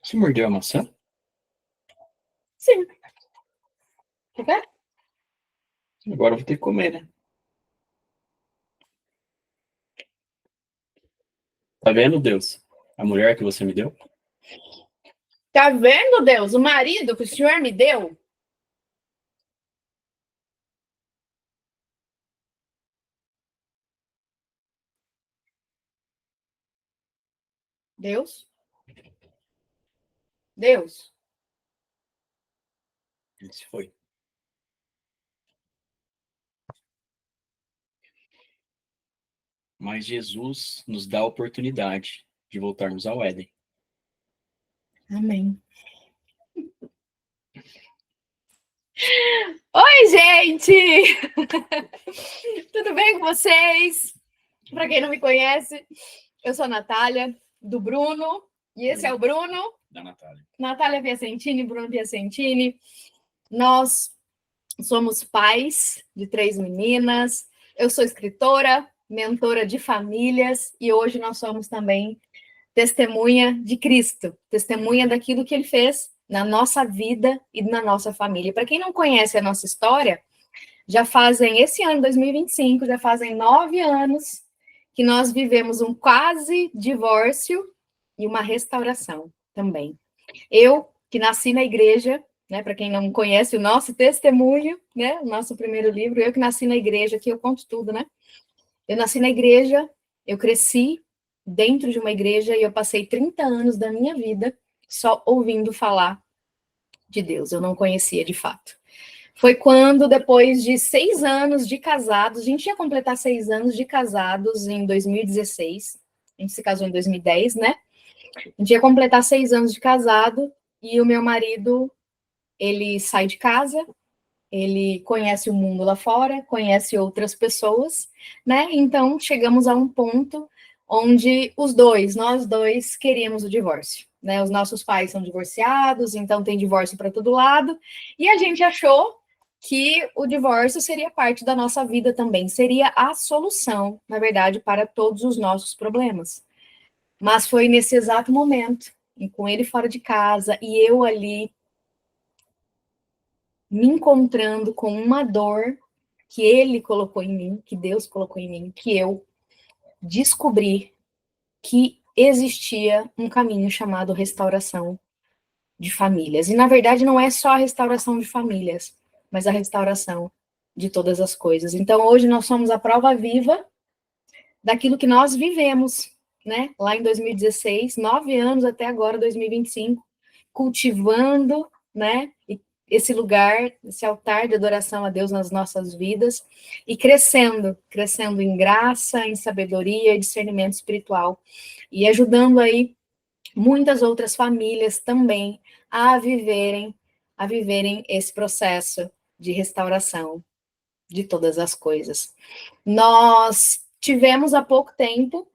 Você mordeu a maçã? Sim. Quer ver? Agora eu vou ter que comer, né? Tá vendo, Deus? A mulher que você me deu? Tá vendo, Deus? O marido que o senhor me deu? Deus? Deus? Esse foi. Mas Jesus nos dá a oportunidade de voltarmos ao Éden. Amém. Oi, gente! Tudo bem com vocês? Para quem não me conhece, eu sou a Natália, do Bruno, e esse é o Bruno. Da Natália. Natália Piacentini, Bruno Piacentini. Nós somos pais de 3 meninas. Eu sou escritora, mentora de famílias, e hoje nós somos também testemunha de Cristo, testemunha daquilo que ele fez na nossa vida e na nossa família. Para quem não conhece a nossa história, já fazem, esse ano, 2025, já fazem 9 anos que nós vivemos um quase divórcio e uma restauração também. Eu, que nasci na igreja, né, para quem não conhece o nosso testemunho, né, o nosso primeiro livro, eu que nasci na igreja, aqui eu conto tudo, né? Eu nasci na igreja, eu cresci dentro de uma igreja e eu passei 30 anos da minha vida só ouvindo falar de Deus, eu não conhecia de fato. Foi quando, depois de 6 anos de casados, a gente ia completar 6 anos de casados em 2016, a gente se casou em 2010, né? A gente ia completar 6 anos de casado e o meu marido, ele sai de casa, ele conhece o mundo lá fora, conhece outras pessoas, né? Então, chegamos a um ponto onde nós dois, queríamos o divórcio, né? Os nossos pais são divorciados, então tem divórcio para todo lado, e a gente achou que o divórcio seria parte da nossa vida também, seria a solução, na verdade, para todos os nossos problemas. Mas foi nesse exato momento, com ele fora de casa e eu ali me encontrando com uma dor que ele colocou em mim, que Deus colocou em mim, que eu descobri que existia um caminho chamado restauração de famílias. E, na verdade, não é só a restauração de famílias, mas a restauração de todas as coisas. Então, hoje nós somos a prova viva daquilo que nós vivemos, né? Lá em 2016, 9 anos até agora, 2025, cultivando, né? Esse lugar, esse altar de adoração a Deus nas nossas vidas e crescendo em graça, em sabedoria e discernimento espiritual e ajudando aí muitas outras famílias também a viverem esse processo de restauração de todas as coisas. Nós tivemos há pouco tempo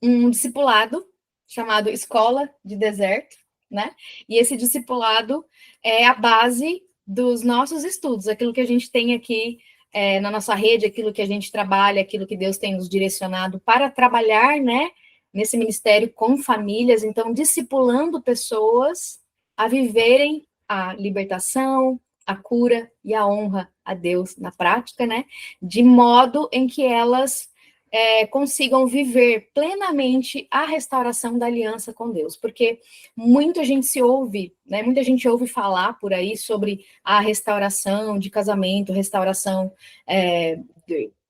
um discipulado chamado Escola de Deserto, né? E esse discipulado é a base dos nossos estudos, aquilo que a gente tem aqui na nossa rede, aquilo que a gente trabalha, aquilo que Deus tem nos direcionado para trabalhar, né? Nesse ministério com famílias, então, discipulando pessoas a viverem a libertação, a cura e a honra a Deus na prática, né? De modo em que elas consigam viver plenamente a restauração da aliança com Deus, porque muita gente ouve falar por aí sobre a restauração de casamento, restauração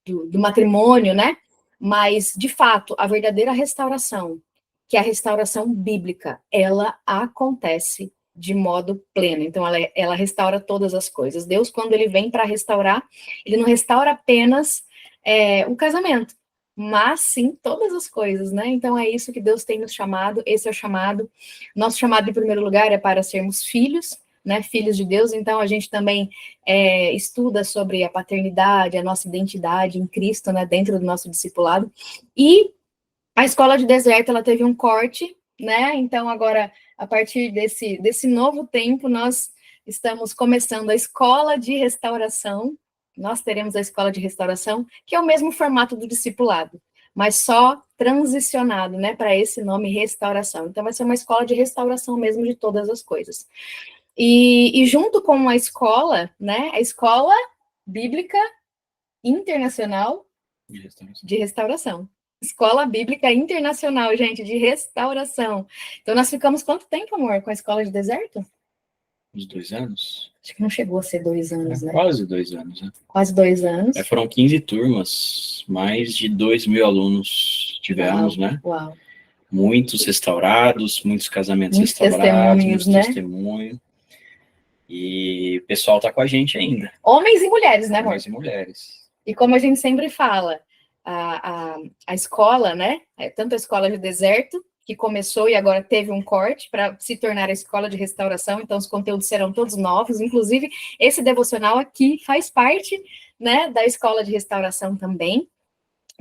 do matrimônio, né? Mas, de fato, a verdadeira restauração, que é a restauração bíblica, ela acontece de modo pleno. Então, ela restaura todas as coisas. Deus, quando ele vem para restaurar, ele não restaura apenas o casamento, mas sim todas as coisas, né? Então é isso que Deus tem nos chamado, esse é o chamado. Nosso chamado, em primeiro lugar, é para sermos filhos, né? Filhos de Deus, então a gente também estuda sobre a paternidade, a nossa identidade em Cristo, né? Dentro do nosso discipulado. E a Escola de Deserto, ela teve um corte, né? Então agora, a partir desse novo tempo, nós estamos começando a Escola de Restauração. Nós teremos a Escola de Restauração, que é o mesmo formato do discipulado, mas só transicionado, né, para esse nome restauração. Então vai ser uma escola de restauração mesmo de todas as coisas. E junto com a escola, né, a Escola Bíblica Internacional de Restauração. Escola Bíblica Internacional, gente, de restauração. Então, nós ficamos quanto tempo, amor, com a escola de deserto? Uns 2 anos? Acho que não chegou a ser 2 anos, né? Quase 2 anos, né? Quase 2 anos. Foram 15 turmas, mais de 2.000 alunos tivemos, Uau, né? uau. Muitos restaurados, muitos casamentos Muitos restaurados, testemunhos, muitos né? testemunhos. E o pessoal tá com a gente ainda. Homens e mulheres, né, amor? Homens e mulheres. E como a gente sempre fala, a escola, né? Tanto a escola de deserto, que começou e agora teve um corte para se tornar a escola de restauração, então os conteúdos serão todos novos, inclusive esse devocional aqui faz parte, né, da escola de restauração também.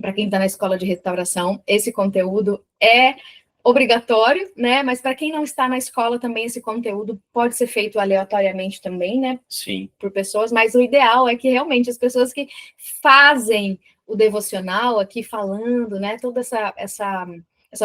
Para quem está na escola de restauração, esse conteúdo é obrigatório, né? Mas para quem não está na escola também, esse conteúdo pode ser feito aleatoriamente também, né? Sim. Por pessoas, mas o ideal é que realmente as pessoas que fazem o devocional aqui falando, né? Toda essa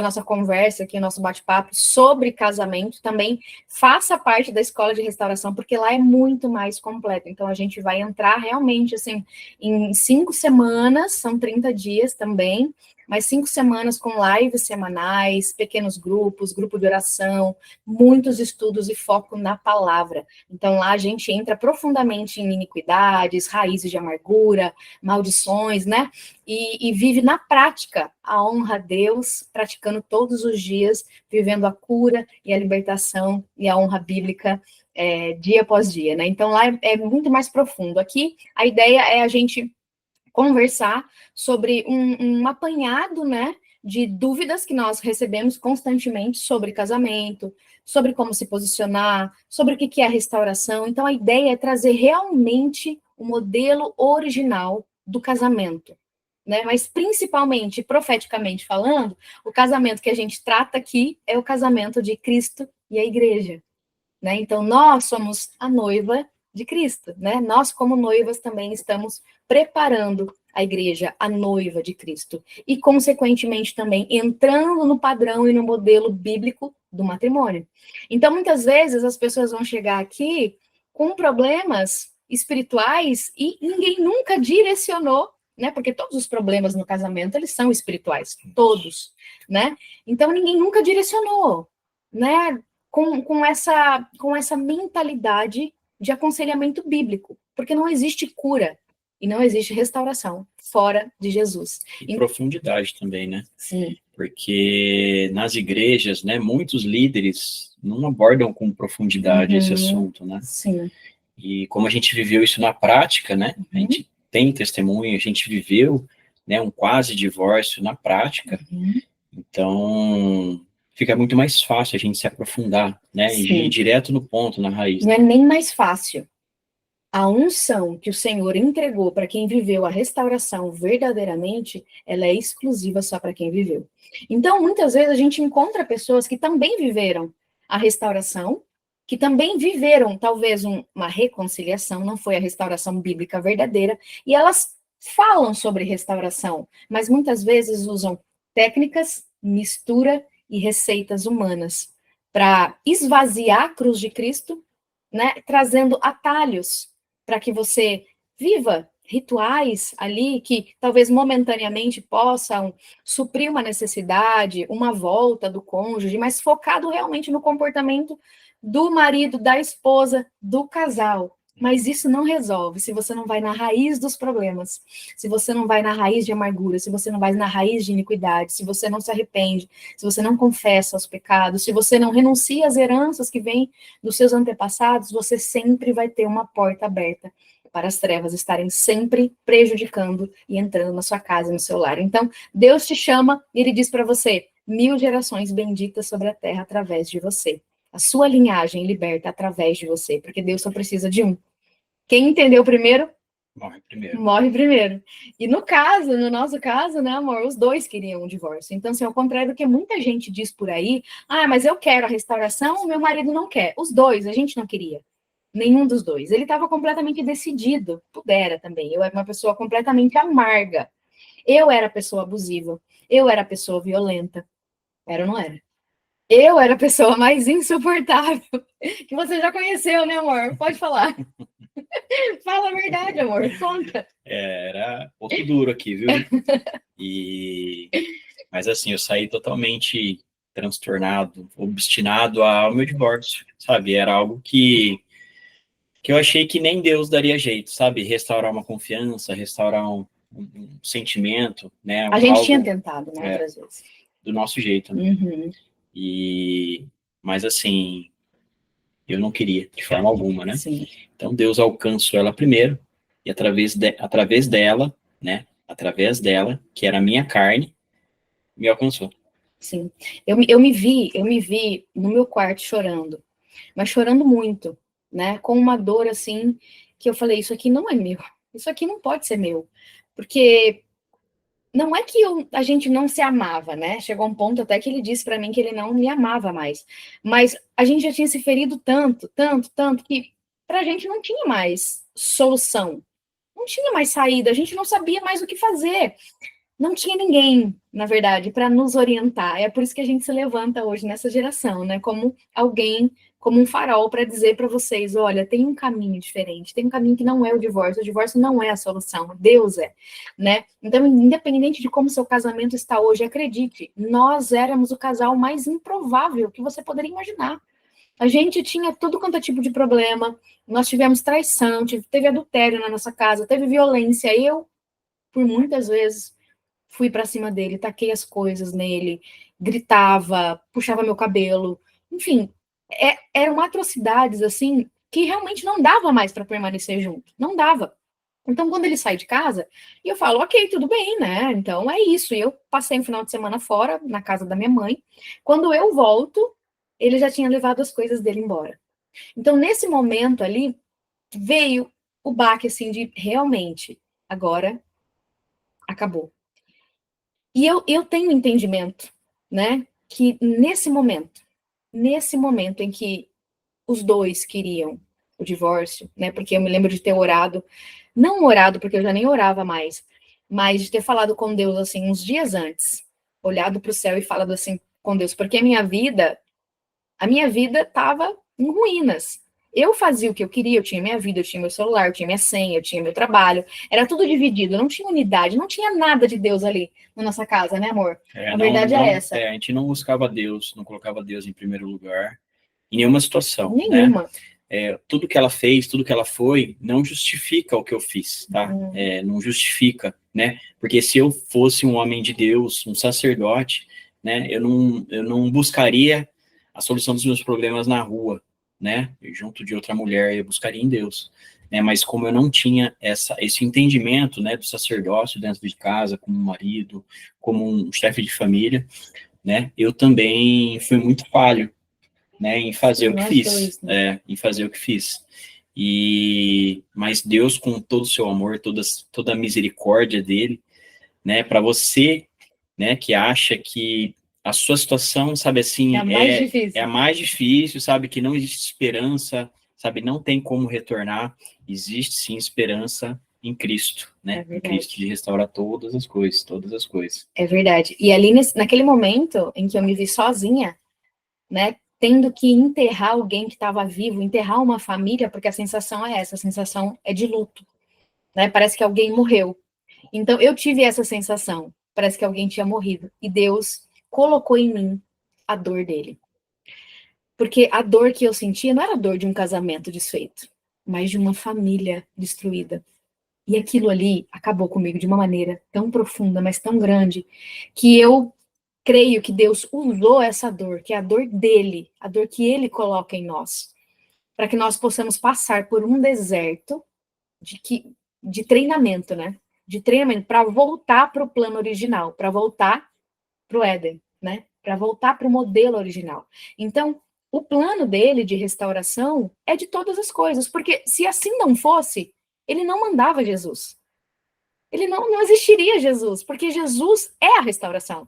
nossa conversa aqui, nosso bate-papo sobre casamento, também faça parte da escola de restauração, porque lá é muito mais completo. Então, a gente vai entrar realmente, assim, em 5 semanas, são 30 dias também, mas 5 semanas com lives semanais, pequenos grupos, grupo de oração, muitos estudos e foco na palavra. Então, lá a gente entra profundamente em iniquidades, raízes de amargura, maldições, né? E vive na prática a honra a Deus, praticando todos os dias, vivendo a cura e a libertação e a honra bíblica dia após dia, né? Então, lá é muito mais profundo. Aqui, a ideia é a gente conversar sobre um apanhado, né, de dúvidas que nós recebemos constantemente sobre casamento, sobre como se posicionar, sobre o que é a restauração. Então, a ideia é trazer realmente o modelo original do casamento, né? Mas, principalmente, profeticamente falando, o casamento que a gente trata aqui é o casamento de Cristo e a igreja, né? Então, nós somos a noiva de Cristo, né? Nós, como noivas, também estamos preparando a igreja, a noiva de Cristo, e, consequentemente, também entrando no padrão e no modelo bíblico do matrimônio. Então, muitas vezes, as pessoas vão chegar aqui com problemas espirituais e ninguém nunca direcionou, né? Porque todos os problemas no casamento, eles são espirituais, todos, né? Então, ninguém nunca direcionou, né? Com essa mentalidade de aconselhamento bíblico, porque não existe cura e não existe restauração fora de Jesus. E profundidade também, né? Sim. Porque nas igrejas, né, muitos líderes não abordam com profundidade esse assunto, né? Sim. E como a gente viveu isso na prática, né? A gente tem testemunho, a gente viveu, né, um quase divórcio na prática. Então, fica muito mais fácil a gente se aprofundar, né? Sim. E ir direto no ponto, na raiz. Não é nem mais fácil. A unção que o Senhor entregou para quem viveu a restauração verdadeiramente, ela é exclusiva só para quem viveu. Então, muitas vezes a gente encontra pessoas que também viveram a restauração, que também viveram talvez uma reconciliação, não foi a restauração bíblica verdadeira, e elas falam sobre restauração, mas muitas vezes usam técnicas, mistura e receitas humanas para esvaziar a cruz de Cristo, né, trazendo atalhos para que você viva rituais ali que talvez momentaneamente possam suprir uma necessidade, uma volta do cônjuge, mas focado realmente no comportamento do marido, da esposa, do casal. Mas isso não resolve se você não vai na raiz dos problemas, se você não vai na raiz de amargura, se você não vai na raiz de iniquidade, se você não se arrepende, se você não confessa os pecados, se você não renuncia às heranças que vêm dos seus antepassados, você sempre vai ter uma porta aberta para as trevas estarem sempre prejudicando e entrando na sua casa, no seu lar. Então, Deus te chama e Ele diz para você, 1000 gerações benditas sobre a terra através de você. A sua linhagem liberta através de você, porque Deus só precisa de um. Quem entendeu primeiro? Morre primeiro. Morre primeiro. E no caso, no nosso caso, né, amor, os dois queriam um divórcio. Então, assim, ao contrário do que muita gente diz por aí, mas eu quero a restauração, o meu marido não quer. Os dois, a gente não queria. Nenhum dos dois. Ele estava completamente decidido. Pudera também. Eu era uma pessoa completamente amarga. Eu era pessoa abusiva. Eu era a pessoa violenta. Era ou não era? Eu era a pessoa mais insuportável que você já conheceu, né, amor? Pode falar. Fala a verdade, amor. Conta. Era pouco duro aqui, viu? Mas assim, eu saí totalmente transtornado, obstinado ao meu divórcio, sabe? Era algo que eu achei que nem Deus daria jeito, sabe? Restaurar uma confiança, restaurar um sentimento, né? A gente tinha Algo tentado, né, outras vezes. do nosso jeito, né? Uhum. Mas assim, eu não queria, de forma alguma, né? Sim. Então Deus alcançou ela primeiro, e através dela, né? Através dela, que era a minha carne, me alcançou. Sim. Eu me vi no meu quarto chorando, mas chorando muito, né? Com uma dor assim, que eu falei, isso aqui não é meu, isso aqui não pode ser meu. Porque não é que a gente não se amava, né? Chegou um ponto até que ele disse para mim que ele não me amava mais. Mas a gente já tinha se ferido tanto, tanto, tanto, que pra gente não tinha mais solução. Não tinha mais saída, a gente não sabia mais o que fazer. Não tinha ninguém, na verdade, para nos orientar. É por isso que a gente se levanta hoje nessa geração, né? Como alguém, como um farol para dizer para vocês, olha, tem um caminho diferente, tem um caminho que não é o divórcio não é a solução, Deus é, né? Então, independente de como seu casamento está hoje, acredite, nós éramos o casal mais improvável que você poderia imaginar. A gente tinha tudo quanto é tipo de problema, nós tivemos traição, teve adultério na nossa casa, teve violência. Eu, por muitas vezes, fui para cima dele, taquei as coisas nele, gritava, puxava meu cabelo, enfim, eram atrocidades assim que realmente não dava mais para permanecer junto, não dava. Então, quando ele sai de casa, eu falo, ok, tudo bem, né? Então é isso. E eu passei um final de semana fora, na casa da minha mãe. Quando eu volto, ele já tinha levado as coisas dele embora. Então, nesse momento ali, veio o baque assim de realmente, agora acabou. E eu tenho entendimento, né, que nesse momento em que os dois queriam o divórcio, né, porque eu me lembro de ter orado, não orado porque eu já nem orava mais, mas de ter falado com Deus, assim, uns dias antes, olhado para o céu e falado assim com Deus, porque a minha vida estava em ruínas. Eu fazia o que eu queria, eu tinha minha vida, eu tinha meu celular, eu tinha minha senha, eu tinha meu trabalho, era tudo dividido, não tinha unidade, não tinha nada de Deus ali na nossa casa, né, amor? A verdade é essa. A gente não buscava Deus, não colocava Deus em primeiro lugar, em nenhuma situação, Nenhuma. né? Tudo que ela fez, tudo que ela foi, não justifica o que eu fiz, tá? Não justifica, né? Porque se eu fosse um homem de Deus, um sacerdote, né, eu não buscaria a solução dos meus problemas na rua, né? Junto de outra mulher, eu buscaria em Deus. Né? Mas como eu não tinha esse entendimento, né, do sacerdócio dentro de casa, como um marido, como um chefe de família, né, eu também fui muito falho, né, em fazer o que fiz, Dois, né? em fazer o que fiz. Mas Deus, com todo o seu amor, toda a misericórdia dele, né, para você, né, que acha que a sua situação, sabe assim, É a mais difícil. é a mais difícil, sabe, que não existe esperança, sabe, não tem como retornar, existe sim esperança em Cristo, né, em Cristo de restaurar todas as coisas, todas as coisas. É verdade. E ali, naquele momento em que eu me vi sozinha, né, tendo que enterrar alguém que estava vivo, enterrar uma família, porque a sensação é essa, a sensação é de luto, né, parece que alguém morreu. Então, eu tive essa sensação, parece que alguém tinha morrido, e Deus colocou em mim a dor dele. Porque a dor que eu sentia não era a dor de um casamento desfeito, mas de uma família destruída. E aquilo ali acabou comigo de uma maneira tão profunda, mas tão grande, que eu creio que Deus usou essa dor, que é a dor dele, a dor que ele coloca em nós, para que nós possamos passar por um deserto de treinamento, né? De treinamento para voltar para o plano original, para voltar para o Éden, né? Para voltar para o modelo original. Então, o plano dele de restauração é de todas as coisas, porque se assim não fosse, ele não mandava Jesus. Ele não existiria Jesus, porque Jesus é a restauração.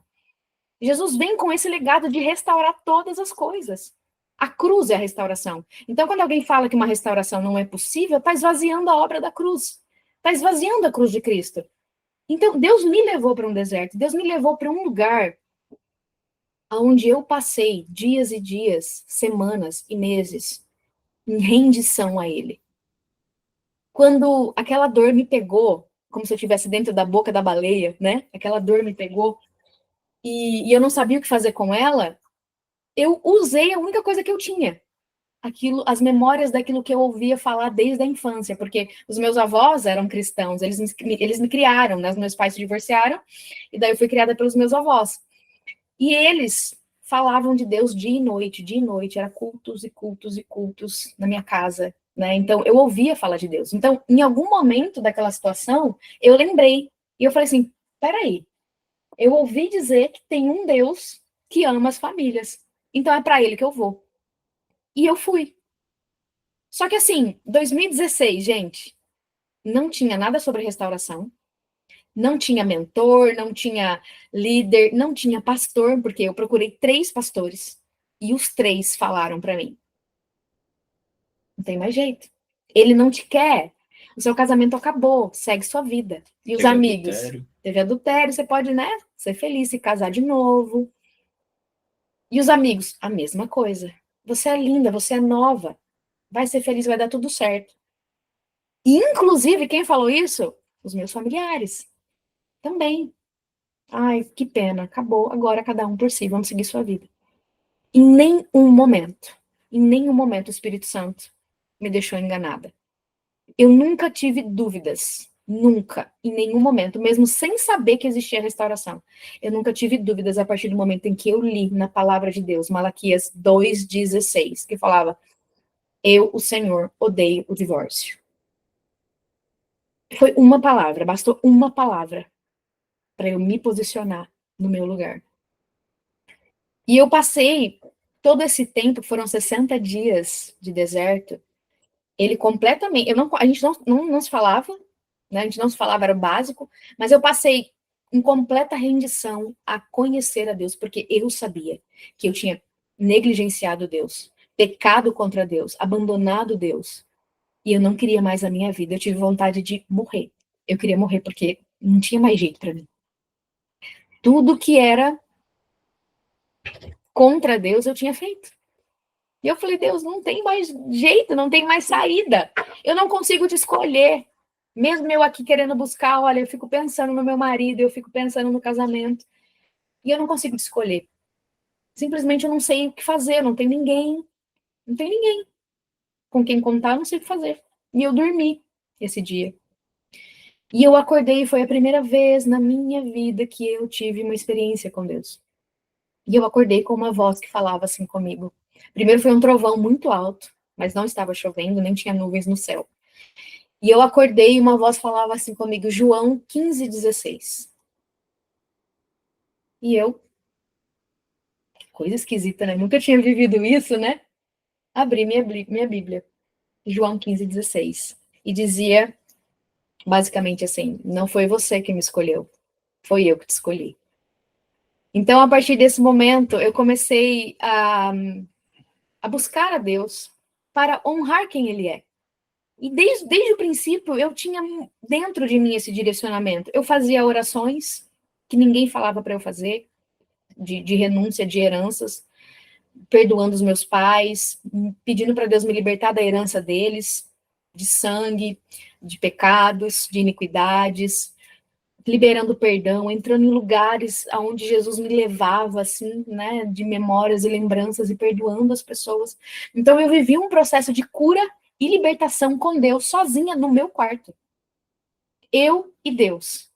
Jesus vem com esse legado de restaurar todas as coisas. A cruz é a restauração. Então, quando alguém fala que uma restauração não é possível, está esvaziando a obra da cruz. Está esvaziando a cruz de Cristo. Então, Deus me levou para um deserto, Deus me levou para um lugar onde eu passei dias e dias, semanas e meses em rendição a Ele. Quando aquela dor me pegou, como se eu estivesse dentro da boca da baleia, né? Aquela dor me pegou e eu não sabia o que fazer com ela, eu usei a única coisa que eu tinha. Aquilo, as memórias daquilo que eu ouvia falar desde a infância, porque os meus avós eram cristãos, eles me criaram, né? Os meus pais se divorciaram, e daí eu fui criada pelos meus avós. E eles falavam de Deus dia e noite, era cultos e cultos e cultos na minha casa, né? Então eu ouvia falar de Deus. Então, em algum momento daquela situação, eu lembrei, e eu falei assim: peraí, eu ouvi dizer que tem um Deus que ama as famílias, então é para ele que eu vou. E eu fui. Só que assim, 2016, gente, não tinha nada sobre restauração, não tinha mentor, não tinha líder, não tinha pastor, porque eu procurei 3 pastores e os 3 falaram para mim: não tem mais jeito. Ele não te quer. O seu casamento acabou, segue sua vida. E os Teve amigos? adultério. Teve adultério, você pode, né, ser feliz, se casar de novo. E os amigos? A mesma coisa. Você é linda, você é nova, vai ser feliz, vai dar tudo certo. E, inclusive, quem falou isso? Os meus familiares. Também. Ai, que pena, acabou, agora cada um por si, vamos seguir sua vida. Em nenhum momento o Espírito Santo me deixou enganada. Eu nunca tive dúvidas, nunca, em nenhum momento, mesmo sem saber que existia restauração. Eu nunca tive dúvidas a partir do momento em que eu li na palavra de Deus, Malaquias 2,16, que falava: eu, o Senhor, odeio o divórcio. Foi uma palavra, bastou uma palavra para eu me posicionar no meu lugar. E eu passei todo esse tempo, foram 60 dias de deserto, ele completamente, a gente não se falava, né? A gente não se falava, era o básico, mas eu passei em completa rendição a conhecer a Deus, porque eu sabia que eu tinha negligenciado Deus, pecado contra Deus, abandonado Deus, e eu não queria mais a minha vida, eu tive vontade de morrer. Eu queria morrer porque não tinha mais jeito para mim. Tudo que era contra Deus eu tinha feito. E eu falei: Deus, não tem mais jeito, não tem mais saída. Eu não consigo te escolher. Mesmo eu aqui querendo buscar, olha, eu fico pensando no meu marido, eu fico pensando no casamento. E eu não consigo te escolher. Simplesmente eu não sei o que fazer, não tem ninguém. Não tem ninguém com quem contar, eu não sei o que fazer. E eu dormi esse dia. E eu acordei, e foi a primeira vez na minha vida que eu tive uma experiência com Deus. E eu acordei com uma voz que falava assim comigo. Primeiro foi um trovão muito alto, mas não estava chovendo, nem tinha nuvens no céu. E eu acordei e uma voz falava assim comigo: João 15,16. E eu, coisa esquisita, né? Nunca tinha vivido isso, né? Abri minha Bíblia, João 15,16. E dizia, basicamente assim: não foi você que me escolheu, foi eu que te escolhi. Então, a partir desse momento, eu comecei a buscar a Deus para honrar quem Ele é. E desde o princípio, eu tinha dentro de mim esse direcionamento. Eu fazia orações que ninguém falava para eu fazer, de renúncia de heranças, perdoando os meus pais, pedindo para Deus me libertar da herança deles, de sangue, de pecados, de iniquidades, liberando perdão, entrando em lugares onde Jesus me levava, assim, né, de memórias e lembranças e perdoando as pessoas. Então eu vivi um processo de cura e libertação com Deus, sozinha no meu quarto. Eu e Deus.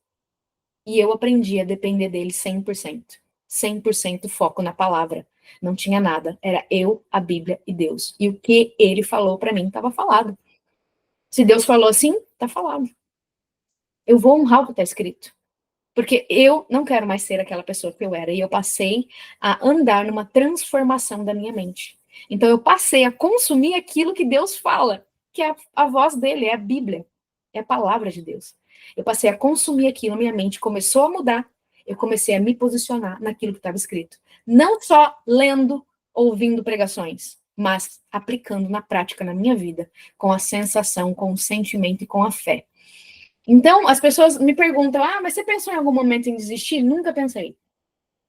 E eu aprendi a depender dele 100%. 100% foco na palavra. Não tinha nada. Era eu, a Bíblia e Deus. E o que ele falou para mim estava falado. Se Deus falou assim, está falado. Eu vou honrar o que está escrito. Porque eu não quero mais ser aquela pessoa que eu era. E eu passei a andar numa transformação da minha mente. Então eu passei a consumir aquilo que Deus fala, que é a voz dele, é a Bíblia, é a palavra de Deus. Eu passei a consumir aquilo, minha mente começou a mudar, eu comecei a me posicionar naquilo que estava escrito. Não só lendo, ouvindo pregações, mas aplicando na prática, na minha vida, com a sensação, com o sentimento e com a fé. Então, as pessoas me perguntam, mas você pensou em algum momento em desistir? Nunca pensei.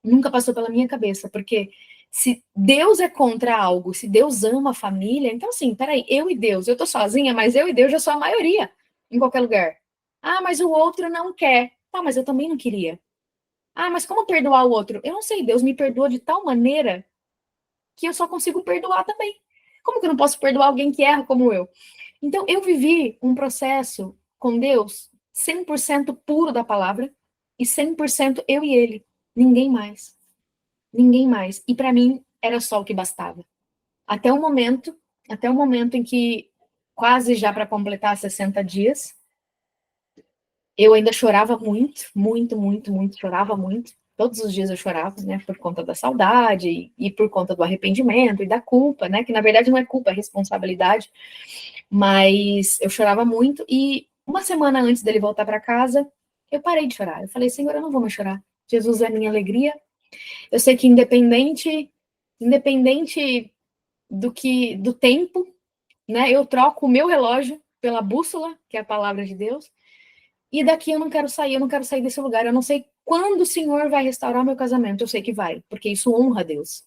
Nunca passou pela minha cabeça, porque se Deus é contra algo, se Deus ama a família, então assim, peraí, eu e Deus, eu tô sozinha, mas eu e Deus já sou a maioria em qualquer lugar. Mas o outro não quer. Tá, mas eu também não queria. Mas como perdoar o outro? Eu não sei, Deus me perdoa de tal maneira que eu só consigo perdoar também. Como que eu não posso perdoar alguém que erra como eu? Então, eu vivi um processo com Deus 100% puro da palavra e 100% eu e ele. Ninguém mais. Ninguém mais. E para mim era só o que bastava. Até o momento, até o momento em que quase já para completar 60 dias, eu ainda chorava muito, muito, muito, muito, chorava muito. Todos os dias eu chorava, né, por conta da saudade e por conta do arrependimento e da culpa, né, que na verdade não é culpa, é responsabilidade. Mas eu chorava muito e uma semana antes dele voltar para casa, eu parei de chorar. Eu falei, Senhor, eu não vou mais chorar. Jesus é minha alegria. Eu sei que independente do tempo, né, eu troco o meu relógio pela bússola, que é a palavra de Deus. E daqui eu não quero sair, eu não quero sair desse lugar. Eu não sei quando o Senhor vai restaurar meu casamento. Eu sei que vai, porque isso honra Deus.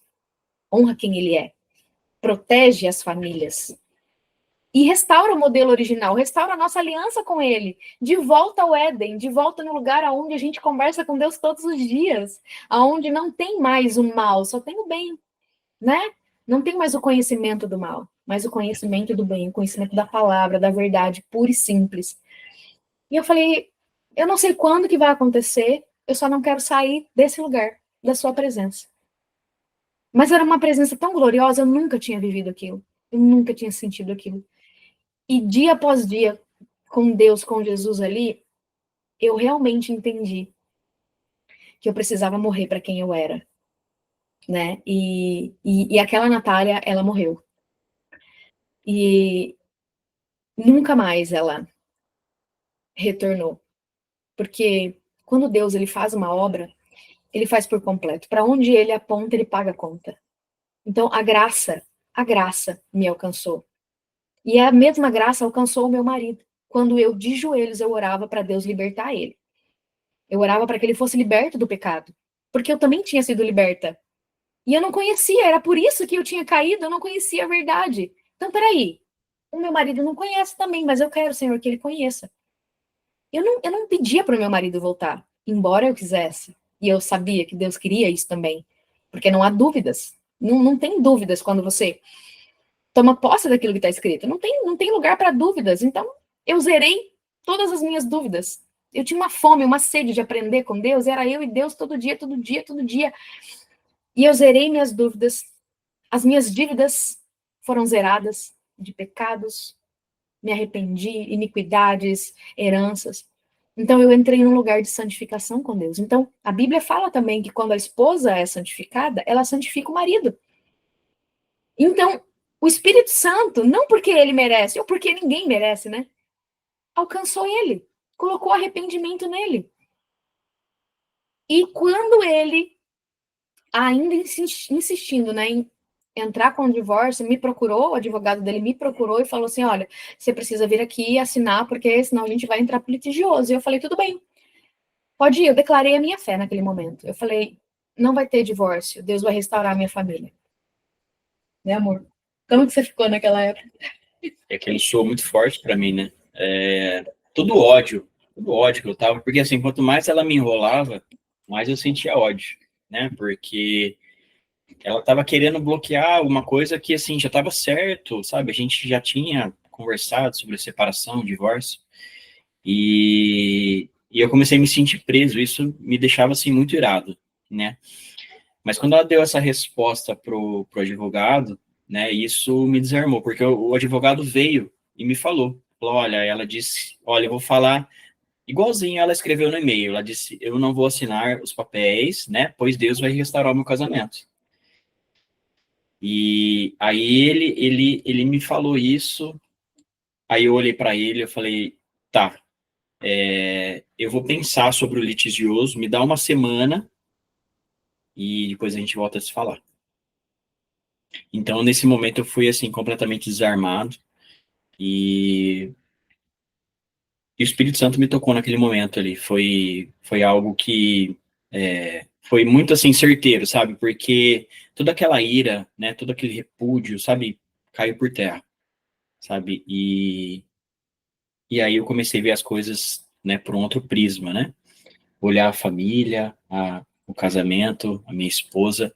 Honra quem ele é. Protege as famílias. E restaura o modelo original, restaura a nossa aliança com ele, de volta ao Éden, de volta no lugar aonde a gente conversa com Deus todos os dias, aonde não tem mais o mal, só tem o bem, né? Não tem mais o conhecimento do mal, mas o conhecimento do bem, o conhecimento da palavra, da verdade, pura e simples. E eu falei, eu não sei quando que vai acontecer, eu só não quero sair desse lugar, da sua presença. Mas era uma presença tão gloriosa, eu nunca tinha vivido aquilo, eu nunca tinha sentido aquilo. E dia após dia, com Deus, com Jesus ali, eu realmente entendi que eu precisava morrer para quem eu era, né? E aquela Natália, ela morreu. E nunca mais ela retornou. Porque quando Deus ele faz uma obra, ele faz por completo. Para onde ele aponta, ele paga a conta. Então, a graça me alcançou. E a mesma graça alcançou o meu marido. Quando eu, de joelhos, eu orava para Deus libertar ele. Eu orava para que ele fosse liberto do pecado. Porque eu também tinha sido liberta. E eu não conhecia, era por isso que eu tinha caído, eu não conhecia a verdade. Então, peraí, o meu marido não conhece também, mas eu quero, Senhor, que ele conheça. Eu não pedia para o meu marido voltar, embora eu quisesse. E eu sabia que Deus queria isso também. Porque não há dúvidas. Não tem dúvidas quando você toma posse daquilo que está escrito. Não tem lugar para dúvidas. Então, eu zerei todas as minhas dúvidas. Eu tinha uma fome, uma sede de aprender com Deus. Era eu e Deus todo dia, todo dia, todo dia. E eu zerei minhas dúvidas. As minhas dívidas foram zeradas de pecados. Me arrependi, iniquidades, heranças. Então, eu entrei num lugar de santificação com Deus. Então, a Bíblia fala também que quando a esposa é santificada, ela santifica o marido. Então, o Espírito Santo, não porque ele merece, ou porque ninguém merece, né? Alcançou ele, colocou arrependimento nele. E quando ele, ainda insistindo, né, em entrar com o divórcio, me procurou, o advogado dele me procurou e falou assim, olha, você precisa vir aqui e assinar, porque senão a gente vai entrar pro litigioso. E eu falei, tudo bem, pode ir. Eu declarei a minha fé naquele momento. Eu falei, não vai ter divórcio, Deus vai restaurar a minha família. Né, amor? Como que você ficou naquela época? É que ele soou muito forte para mim, né? Todo ódio que eu tava, porque assim, quanto mais ela me enrolava, mais eu sentia ódio, né? Porque ela tava querendo bloquear uma coisa que, assim, já tava certo, sabe? A gente já tinha conversado sobre separação, divórcio, e eu comecei a me sentir preso, isso me deixava, assim, muito irado, né? Mas quando ela deu essa resposta pro advogado, né, isso me desarmou, porque o advogado veio e me falou, olha, ela disse, olha, eu vou falar igualzinho ela escreveu no e-mail, ela disse, eu não vou assinar os papéis, né, pois Deus vai restaurar o meu casamento. E aí ele me falou isso, aí eu olhei para ele, eu falei, tá, eu vou pensar sobre o litigioso, me dá uma semana e depois a gente volta a se falar. Então, nesse momento, eu fui, assim, completamente desarmado. E o Espírito Santo me tocou naquele momento ali. Foi algo que foi muito assim certeiro, sabe? Porque toda aquela ira, né? Todo aquele repúdio, sabe? Caiu por terra, sabe? E aí eu comecei a ver as coisas, né? Por um outro prisma, né? Olhar a família, o casamento, a minha esposa,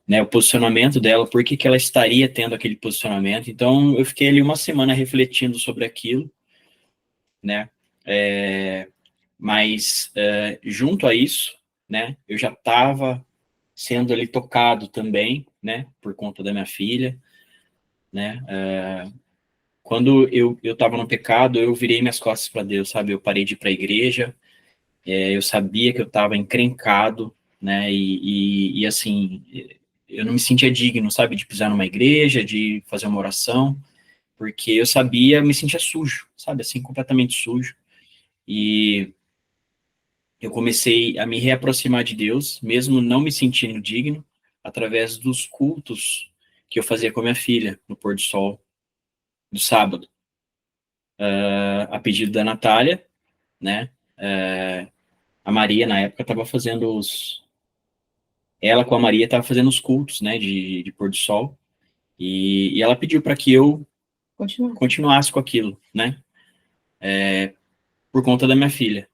né? O posicionamento dela, por que que ela estaria tendo aquele posicionamento? Então eu fiquei ali uma semana refletindo sobre aquilo, né? Mas junto a isso, né, eu já estava sendo ali tocado também, né, por conta da minha filha, né, quando eu estava no pecado, eu virei minhas costas para Deus, sabe, eu parei de ir para a igreja, eu sabia que eu estava encrencado, né, e assim, eu não me sentia digno, sabe, de pisar numa igreja, de fazer uma oração, porque eu sabia, eu me sentia sujo, sabe, assim, completamente sujo, e eu comecei a me reaproximar de Deus, mesmo não me sentindo digno, através dos cultos que eu fazia com a minha filha no pôr do sol do sábado. A pedido da Natália, né? A Maria, na época, estava fazendo os. Ela com a Maria estava fazendo os cultos, né? De pôr do sol. E ela pediu para que eu continuasse com aquilo, né? Por conta da minha filha.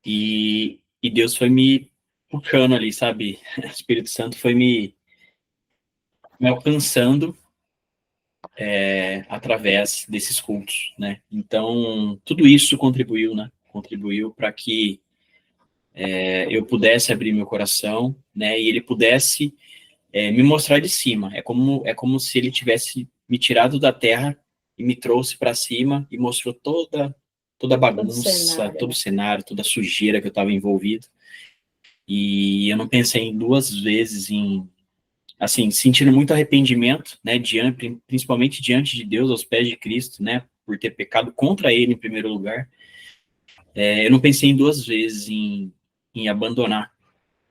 E Deus foi me puxando ali, sabe? O Espírito Santo foi me alcançando através desses cultos, né? Então, tudo isso contribuiu, né? Contribuiu para que eu pudesse abrir meu coração, né? E ele pudesse me mostrar de cima. É como se ele tivesse me tirado da terra e me trouxe para cima e mostrou toda a bagunça, todo o cenário, toda a sujeira que eu estava envolvido. E eu não pensei duas vezes em assim, sentindo muito arrependimento, né, principalmente diante de Deus, aos pés de Cristo, né, por ter pecado contra ele em primeiro lugar. Eu não pensei em duas vezes em abandonar,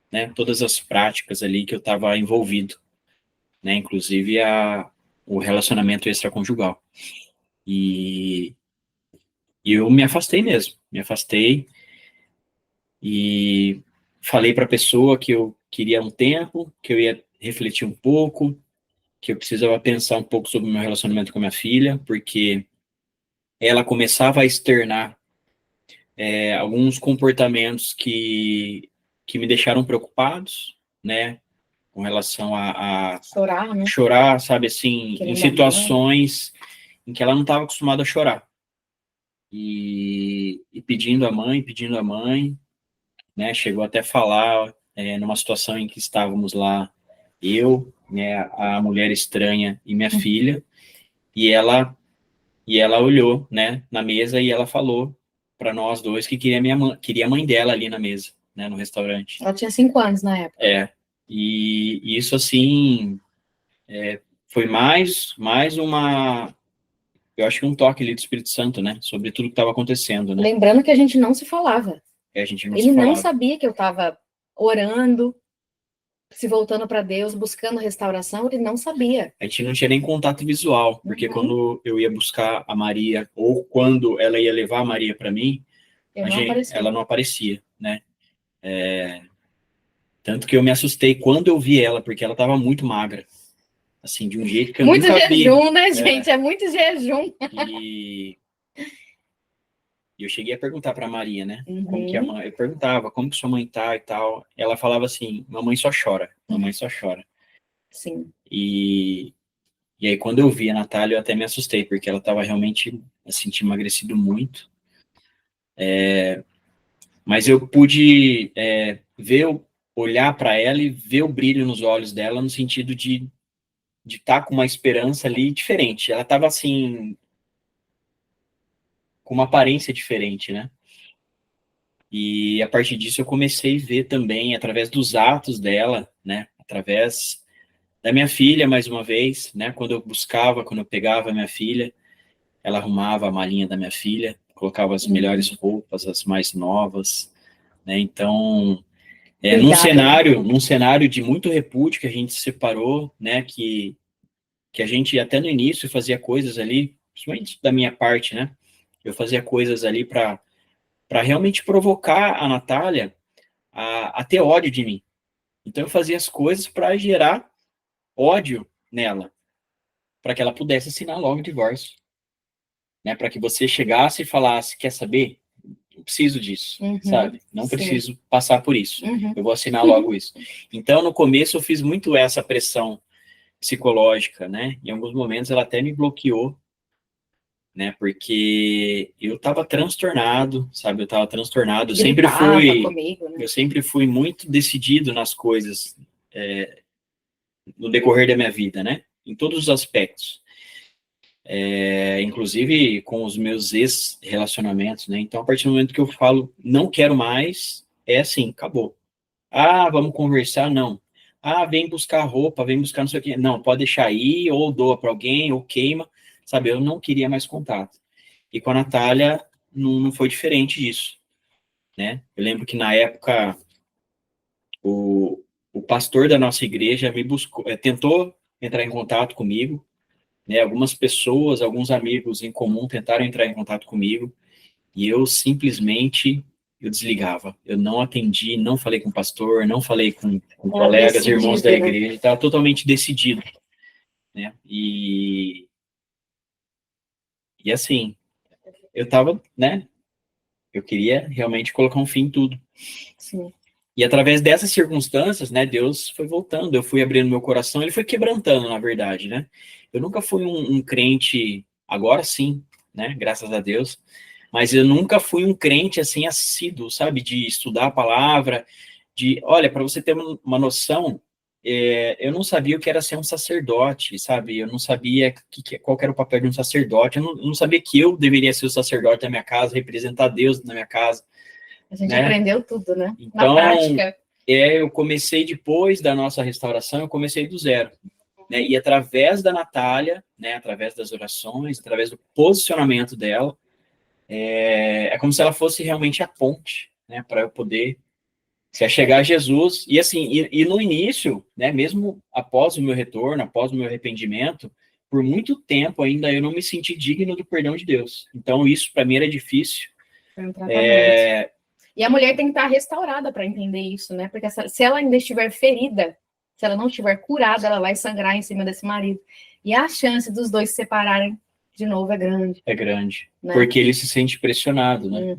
né, todas as práticas ali que eu estava envolvido, né, inclusive o relacionamento extraconjugal. E, e eu me afastei mesmo, me afastei e falei para a pessoa que eu queria um tempo, que eu ia refletir um pouco, que eu precisava pensar um pouco sobre o meu relacionamento com a minha filha, porque ela começava a externar alguns comportamentos que me deixaram preocupados, né, com relação a Chorar, né? chorar, sabe, assim, Querendo em situações em que ela não estava acostumada a chorar. E pedindo a mãe, né, chegou até a falar numa situação em que estávamos lá, eu, né, a mulher estranha e minha filha, e ela olhou, né, na mesa e ela falou para nós dois que queria a mãe dela ali na mesa, né, no restaurante. Ela tinha 5 anos na época. E isso, assim, foi mais eu acho que um toque ali do Espírito Santo, né, sobre tudo que estava acontecendo, né. Lembrando que a gente não se falava. A gente não Ele se não falava. sabia que eu estava orando, se voltando para Deus, buscando restauração, ele não sabia. A gente não tinha nem contato visual, porque quando eu ia buscar a Maria, ou quando ela ia levar a Maria para mim, ela não aparecia, né. Tanto que eu me assustei quando eu vi ela, porque ela estava muito magra, assim, de um jeito que eu muito nunca vi. Muito jejum, né, gente? É muito jejum. E eu cheguei a perguntar para Maria, né? Como que a Uhum. mãe, eu perguntava como que sua mãe tá e tal. Ela falava assim: mamãe só chora, mamãe só chora. Sim. E aí quando eu vi a Natália, eu até me assustei, porque ela estava realmente, assim, tinha emagrecido muito. Mas eu pude olhar para ela e ver o brilho nos olhos dela, no sentido de estar com uma esperança ali diferente. Ela estava assim, com uma aparência diferente, né? E a partir disso eu comecei a ver também, através dos atos dela, né? Através da minha filha, mais uma vez, né? Quando eu pegava a minha filha, ela arrumava a malinha da minha filha, colocava as melhores roupas, as mais novas, né? Então, num cenário de muito repúdio que a gente se separou, né? Que a gente até no início fazia coisas ali, principalmente da minha parte, né? Eu fazia coisas ali para realmente provocar a Natália a ter ódio de mim. Então eu fazia as coisas para gerar ódio nela, para que ela pudesse assinar logo o divórcio, né? Para que você chegasse e falasse, quer saber? Não preciso disso, sabe? Não preciso passar por isso. Eu vou assinar logo isso. Então, no começo, eu fiz muito essa pressão psicológica, né? Em alguns momentos, ela até me bloqueou, né? Porque eu estava transtornado, sabe? Eu estava transtornado. Comigo, né? Eu sempre fui muito decidido nas coisas no decorrer da minha vida, né? Em todos os aspectos. Inclusive com os meus ex-relacionamentos, né? Então, a partir do momento que eu falo, não quero mais, é assim, acabou. Ah, vamos conversar? Não. Ah, vem buscar roupa, vem buscar não sei o quê. Não, pode deixar aí, ou doa para alguém, ou queima. Sabe, eu não queria mais contato. E com a Natália, não foi diferente disso, né? Eu lembro que na época, o pastor da nossa igreja me buscou, tentou entrar em contato comigo, né? Algumas pessoas, alguns amigos em comum tentaram entrar em contato comigo, e eu simplesmente eu desligava. Eu não atendi, não falei com o pastor, não falei com colegas, irmãos da igreja, estava totalmente decidido, né? E assim, eu estava, né? Eu queria realmente colocar um fim em tudo. Sim. E através dessas circunstâncias, né, Deus foi voltando, eu fui abrindo meu coração, ele foi quebrantando, na verdade, né? Eu nunca fui um crente, agora sim, né, graças a Deus, mas eu nunca fui um crente, assim, assíduo, sabe, de estudar a palavra, olha, para você ter uma noção, eu não sabia o que era ser um sacerdote, sabe? Eu não sabia qual era o papel de um sacerdote, eu não sabia que eu deveria ser o sacerdote da minha casa, representar Deus na minha casa. A gente aprendeu tudo, né? Então, na prática. Eu comecei depois da nossa restauração, eu comecei do zero. Né? E através da Natália, né, através das orações, através do posicionamento dela, é como se ela fosse realmente a ponte, né, para eu poder se chegar a Jesus. E assim, e no início, né, mesmo após o meu retorno, após o meu arrependimento, por muito tempo ainda eu não me senti digno do perdão de Deus. Então isso para mim era difícil. Foi um tratamento. E a mulher tem que estar restaurada para entender isso, né? Porque se ela ainda estiver ferida, se ela não estiver curada, ela vai sangrar em cima desse marido. E a chance dos dois se separarem de novo é grande. É grande. Né? Porque ele se sente pressionado, né?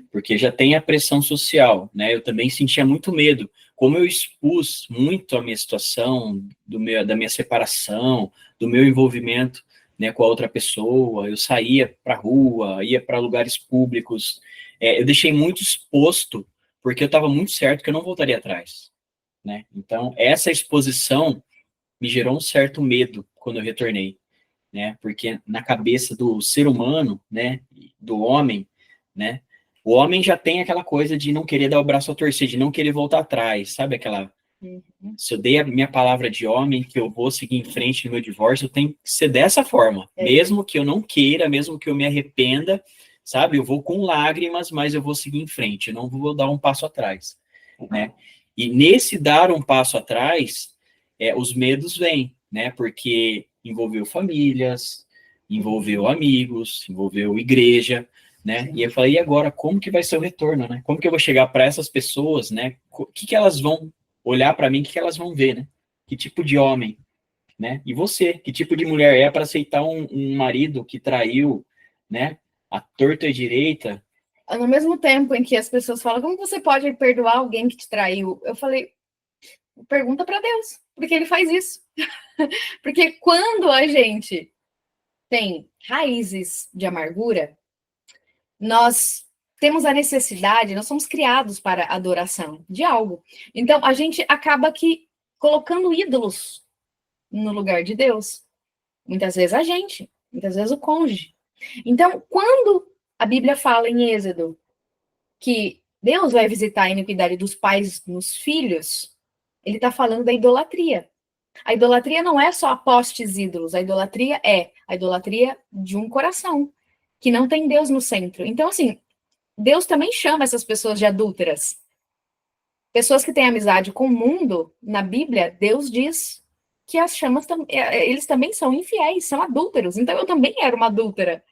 Porque já tem a pressão social, né? Eu também sentia muito medo. Como eu expus muito a minha situação, da minha separação, do meu envolvimento, né, com a outra pessoa, eu saía para a rua, ia para lugares públicos, eu deixei muito exposto, porque eu estava muito certo que eu não voltaria atrás, né? Então, essa exposição me gerou um certo medo quando eu retornei, né? Porque na cabeça do ser humano, né, do homem, né, o homem já tem aquela coisa de não querer dar o braço a torcer, de não querer voltar atrás, sabe aquela... Se eu dei a minha palavra de homem, que eu vou seguir em frente no meu divórcio, eu tenho que ser dessa forma, mesmo que eu não queira, mesmo que eu me arrependa, sabe, eu vou com lágrimas, mas eu vou seguir em frente, eu não vou dar um passo atrás, né? E nesse dar um passo atrás, os medos vêm, né, porque envolveu famílias, envolveu amigos, envolveu igreja, né? E eu falei, e agora, como que vai ser o retorno, né? Como que eu vou chegar para essas pessoas, né? O que elas vão olhar para mim, o que elas vão ver, né? Que tipo de homem, né? E você, que tipo de mulher é para aceitar um marido que traiu, né? A torta e a direita. No mesmo tempo em que as pessoas falam, como você pode perdoar alguém que te traiu? Eu falei, pergunta para Deus, porque ele faz isso. Porque quando a gente tem raízes de amargura, nós temos a necessidade, nós somos criados para adoração de algo. Então, a gente acaba que colocando ídolos no lugar de Deus. Muitas vezes a gente, muitas vezes o cônjuge. Então, quando a Bíblia fala em Êxodo que Deus vai visitar a iniquidade dos pais nos filhos, ele está falando da idolatria. A idolatria não é só postes ídolos, a idolatria é a idolatria de um coração, que não tem Deus no centro. Então, assim, Deus também chama essas pessoas de adúlteras. Pessoas que têm amizade com o mundo, na Bíblia, Deus diz que as chamas, eles também são infiéis, são adúlteros. Então, eu também era uma adúltera.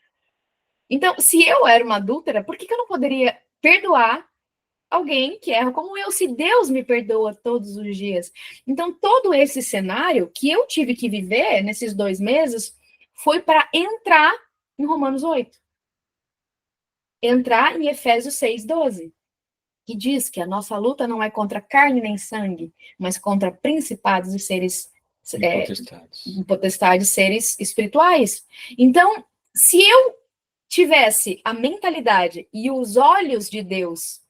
Então, se eu era uma adúltera, por que eu não poderia perdoar alguém que erra como eu, se Deus me perdoa todos os dias? Então, todo esse cenário que eu tive que viver nesses 2 meses foi para entrar em Romanos 8, entrar em Efésios 6:12, que diz que a nossa luta não é contra carne nem sangue, mas contra principados e seres potestades, seres espirituais. Então, se eu tivesse a mentalidade e os olhos de Deus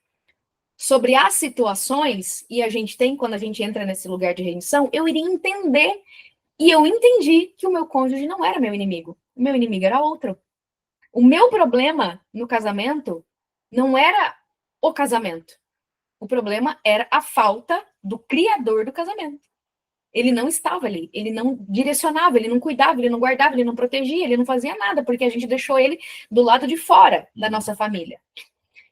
sobre as situações, e a gente tem quando a gente entra nesse lugar de rendição, eu iria entender, e eu entendi que o meu cônjuge não era meu inimigo. O meu inimigo era outro. O meu problema no casamento não era o casamento. O problema era a falta do criador do casamento. Ele não estava ali, ele não direcionava, ele não cuidava, ele não guardava, ele não protegia, ele não fazia nada, porque a gente deixou ele do lado de fora da nossa família.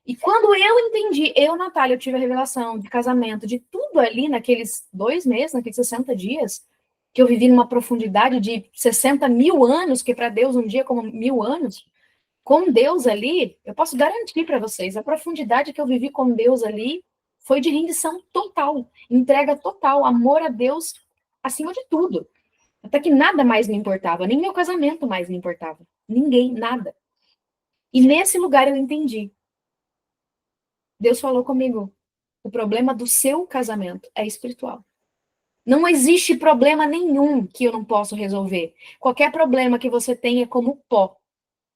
E quando eu entendi, Natália, eu tive a revelação de casamento, de tudo ali naqueles 2 meses, naqueles 60 dias, que eu vivi numa profundidade de 60 mil anos, que para Deus um dia é como 1000 anos, com Deus ali, eu posso garantir para vocês, a profundidade que eu vivi com Deus ali foi de rendição total, entrega total, amor a Deus acima de tudo. Até que nada mais me importava, nem meu casamento mais me importava. Ninguém, nada. E nesse lugar eu entendi. Deus falou comigo, o problema do seu casamento é espiritual. Não existe problema nenhum que eu não possa resolver. Qualquer problema que você tenha é como pó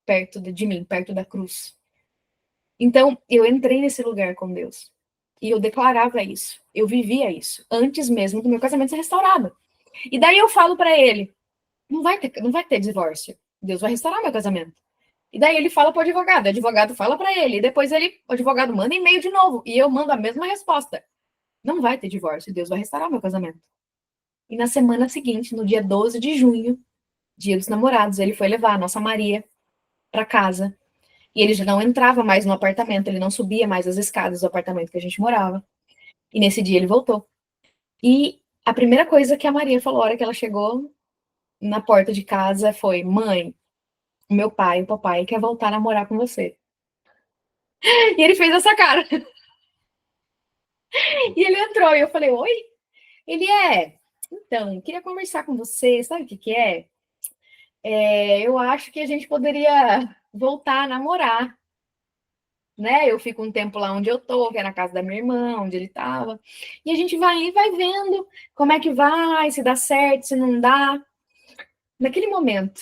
perto de mim, perto da cruz. Então, eu entrei nesse lugar com Deus. E eu declarava isso. Eu vivia isso. Antes mesmo do meu casamento ser restaurado. E daí eu falo para ele, não vai ter divórcio. Deus vai restaurar meu casamento. E daí ele fala pro advogado, o advogado fala para ele, e depois o advogado manda e-mail de novo, e eu mando a mesma resposta. Não vai ter divórcio, Deus vai restaurar meu casamento. E na semana seguinte, no dia 12 de junho, dia dos namorados, ele foi levar a nossa Maria para casa. E ele já não entrava mais no apartamento, ele não subia mais as escadas do apartamento que a gente morava. E nesse dia ele voltou. E a primeira coisa que a Maria falou, a hora que ela chegou na porta de casa, foi: mãe, o meu pai, o papai, quer voltar a morar com você. E ele fez essa cara. E ele entrou, e eu falei: oi? Ele então, queria conversar com você, sabe o que que é? Eu acho que a gente poderia voltar a namorar, né? Eu fico um tempo lá onde eu tô, que é na casa da minha irmã, onde ele tava, e a gente vai vendo como é que vai, se dá certo, se não dá. Naquele momento,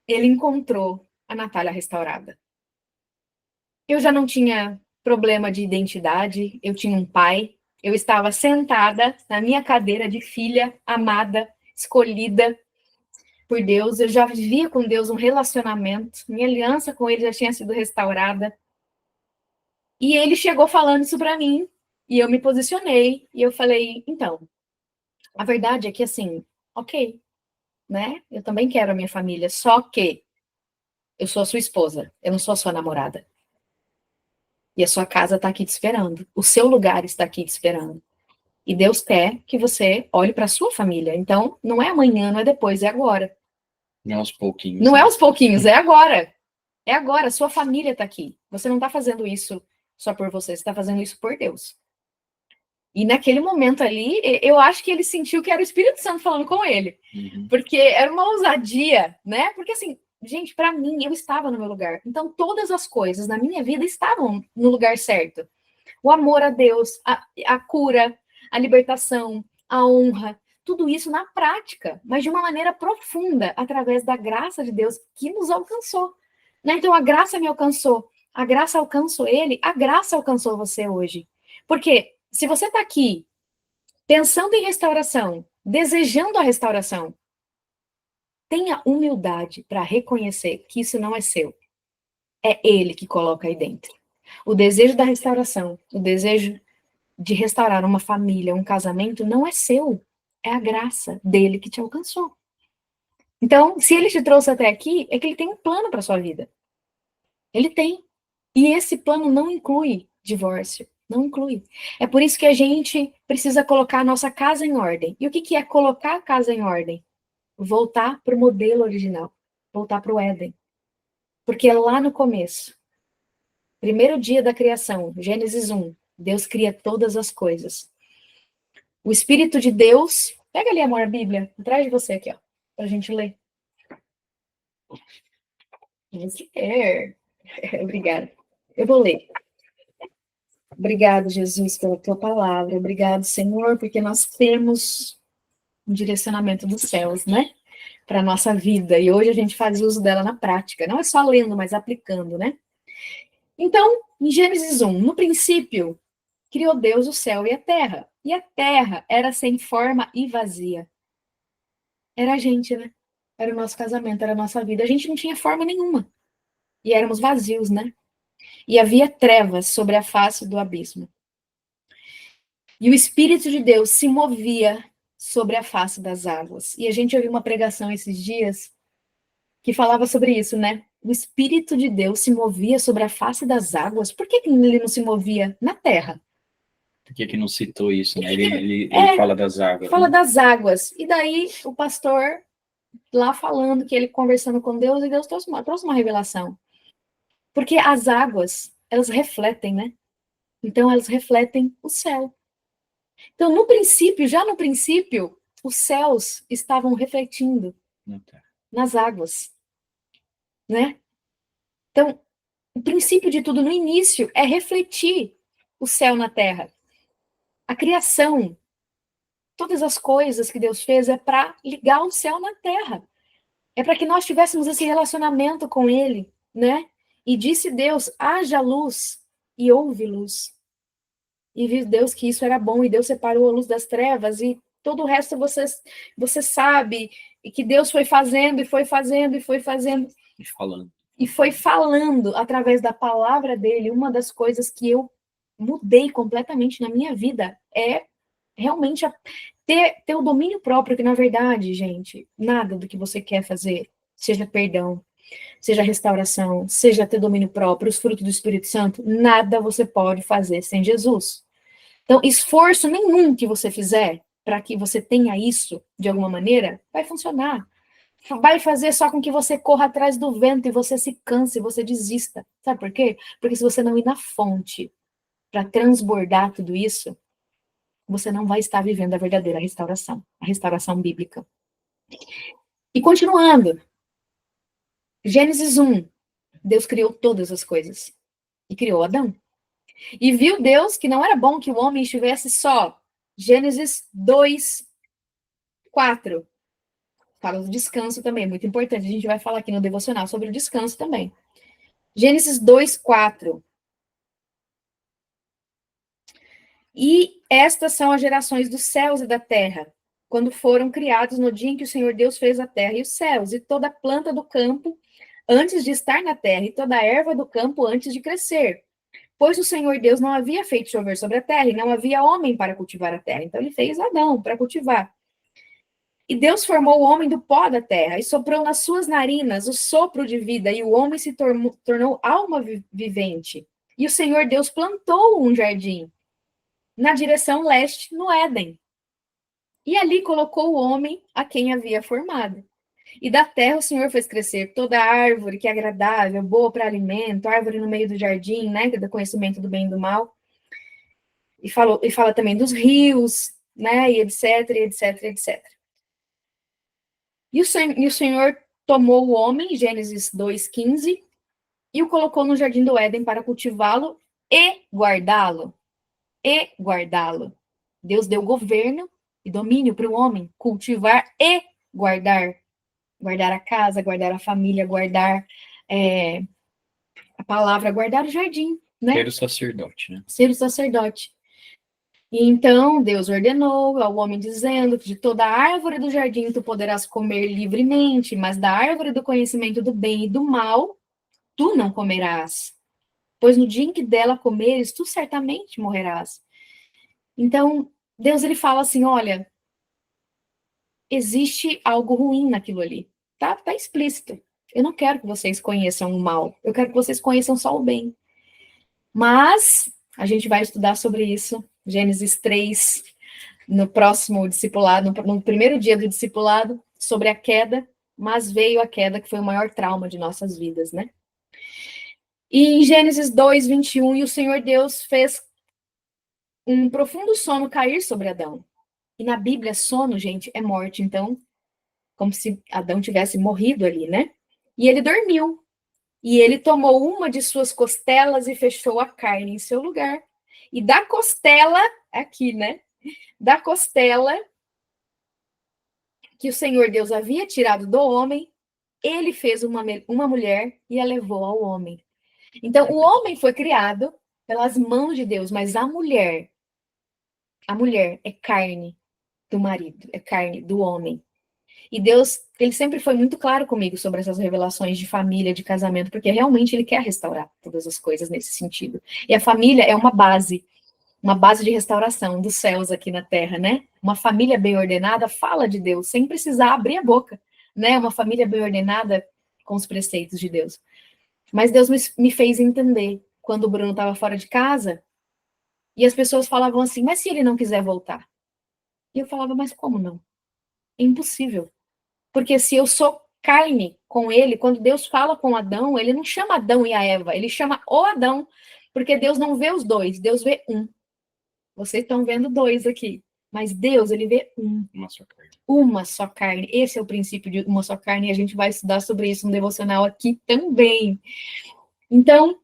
ele encontrou a Natália restaurada. Eu já não tinha problema de identidade, eu tinha um pai, eu estava sentada na minha cadeira de filha amada, escolhida por Deus, eu já vivia com Deus um relacionamento, minha aliança com ele já tinha sido restaurada. E ele chegou falando isso para mim, e eu me posicionei, e eu falei: então, a verdade é que assim, ok, né? Eu também quero a minha família, só que eu sou a sua esposa, eu não sou a sua namorada. E a sua casa está aqui te esperando, o seu lugar está aqui te esperando. E Deus quer que você olhe para a sua família. Então, não é amanhã, não é depois, é agora. Não é aos pouquinhos. Não é aos pouquinhos, é agora. É agora, sua família está aqui. Você não está fazendo isso só por você está fazendo isso por Deus. E naquele momento ali, eu acho que ele sentiu que era o Espírito Santo falando com ele. Porque era uma ousadia, né? Porque assim, gente, para mim, eu estava no meu lugar. Então, todas as coisas na minha vida estavam no lugar certo. O amor a Deus, a cura, a libertação, a honra, tudo isso na prática, mas de uma maneira profunda, através da graça de Deus que nos alcançou. Né? Então, a graça me alcançou, a graça alcançou ele, a graça alcançou você hoje. Porque se você está aqui pensando em restauração, desejando a restauração, tenha humildade para reconhecer que isso não é seu. É ele que coloca aí dentro. O desejo da restauração, o desejo de restaurar uma família, um casamento, não é seu. É a graça dele que te alcançou. Então, se ele te trouxe até aqui, é que ele tem um plano para sua vida. Ele tem. E esse plano não inclui divórcio. Não inclui. É por isso que a gente precisa colocar a nossa casa em ordem. E o que é colocar a casa em ordem? Voltar para o modelo original. Voltar para o Éden. Porque é lá no começo, primeiro dia da criação, Gênesis 1, Deus cria todas as coisas. O Espírito de Deus... Pega ali, amor, a Bíblia, atrás de você aqui, ó, pra gente ler. Vamos ler. Obrigada. Eu vou ler. Obrigado, Jesus, pela tua palavra. Obrigado, Senhor, porque nós temos um direcionamento dos céus, né? Para a nossa vida. E hoje a gente faz uso dela na prática. Não é só lendo, mas aplicando, né? Então, em Gênesis 1, no princípio, criou Deus o céu e a terra. E a terra era sem forma e vazia. Era a gente, né? Era o nosso casamento, era a nossa vida. A gente não tinha forma nenhuma. E éramos vazios, né? E havia trevas sobre a face do abismo. E o Espírito de Deus se movia sobre a face das águas. E a gente ouviu uma pregação esses dias que falava sobre isso, né? O Espírito de Deus se movia sobre a face das águas. Por que ele não se movia na terra? Por que não citou isso, né? Ele fala das águas. Fala né? das águas. E daí o pastor lá falando que ele conversando com Deus, e Deus trouxe uma revelação. Porque as águas, elas refletem, né? Então elas refletem o céu. Então, no princípio, já no princípio, os céus estavam refletindo nas águas, né? Então, o princípio de tudo no início é refletir o céu na terra. A criação, todas as coisas que Deus fez é para ligar o céu na terra. É para que nós tivéssemos esse relacionamento com Ele, né? E disse Deus, haja luz, e houve luz. E viu Deus que isso era bom, e Deus separou a luz das trevas, e todo o resto você sabe, e que Deus foi fazendo, e foi fazendo, e foi fazendo. E foi falando através da palavra dele. Uma das coisas que eu mudei completamente na minha vida é realmente ter o domínio próprio, que na verdade, gente, nada do que você quer fazer, seja perdão, seja restauração, seja ter domínio próprio, os frutos do Espírito Santo, nada você pode fazer sem Jesus. Então, esforço nenhum que você fizer para que você tenha isso, de alguma maneira, vai funcionar. Vai fazer só com que você corra atrás do vento e você se canse, e você desista. Sabe por quê? Porque se você não ir na fonte para transbordar tudo isso, você não vai estar vivendo a verdadeira restauração, a restauração bíblica. E continuando, Gênesis 1, Deus criou todas as coisas e criou Adão. E viu Deus que não era bom que o homem estivesse só. Gênesis 2, 4. Fala do descanso também, muito importante. A gente vai falar aqui no devocional sobre o descanso também. Gênesis 2, 4. E estas são as gerações dos céus e da terra, quando foram criados no dia em que o Senhor Deus fez a terra e os céus, e toda planta do campo antes de estar na terra, e toda erva do campo antes de crescer. Pois o Senhor Deus não havia feito chover sobre a terra, e não havia homem para cultivar a terra. Então ele fez Adão para cultivar. E Deus formou o homem do pó da terra, e soprou nas suas narinas o sopro de vida, e o homem se tornou alma vivente. E o Senhor Deus plantou um jardim na direção leste, no Éden. E ali colocou o homem a quem havia formado. E da terra o Senhor fez crescer toda árvore que é agradável, boa para alimento, árvore no meio do jardim, né, do conhecimento do bem e do mal. E fala também dos rios, né, e etc, etc, etc. E o Senhor tomou o homem, Gênesis 2:15, e o colocou no jardim do Éden para cultivá-lo e guardá-lo. E guardá-lo. Deus deu governo e domínio para o homem cultivar e guardar. Guardar a casa, guardar a família, guardar a palavra, guardar o jardim, né? Ser o sacerdote, né? Ser o sacerdote. E então Deus ordenou ao homem dizendo que de toda árvore do jardim tu poderás comer livremente, mas da árvore do conhecimento do bem e do mal tu não comerás. Pois no dia em que dela comeres, tu certamente morrerás. Então, Deus ele fala assim, olha, existe algo ruim naquilo ali. Tá explícito. Eu não quero que vocês conheçam o mal. Eu quero que vocês conheçam só o bem. Mas a gente vai estudar sobre isso, Gênesis 3, no próximo discipulado, no primeiro dia do discipulado, sobre a queda, mas veio a queda que foi o maior trauma de nossas vidas, né? E em Gênesis 2, 21, e o Senhor Deus fez um profundo sono cair sobre Adão. E na Bíblia, sono, gente, é morte. Então, como se Adão tivesse morrido ali, né? E ele dormiu. E ele tomou uma de suas costelas e fechou a carne em seu lugar. E da costela, aqui, né? Da costela que o Senhor Deus havia tirado do homem, ele fez uma mulher e a levou ao homem. Então, o homem foi criado pelas mãos de Deus, mas a mulher é carne do marido, é carne do homem. E Deus, ele sempre foi muito claro comigo sobre essas revelações de família, de casamento, porque realmente ele quer restaurar todas as coisas nesse sentido. E a família é uma base de restauração dos céus aqui na terra, né? Uma família bem ordenada fala de Deus sem precisar abrir a boca, né? Uma família bem ordenada com os preceitos de Deus. Mas Deus me fez entender quando o Bruno estava fora de casa e as pessoas falavam assim, mas se ele não quiser voltar? E eu falava, mas como não? É impossível. Porque se eu sou carne com ele, quando Deus fala com Adão, ele não chama Adão e a Eva, ele chama o Adão, porque Deus não vê os dois, Deus vê um. Vocês estão vendo dois aqui, mas Deus, ele vê um. Uma só carne. Uma só carne. Esse é o princípio de uma só carne, e a gente vai estudar sobre isso no devocional aqui também. Então,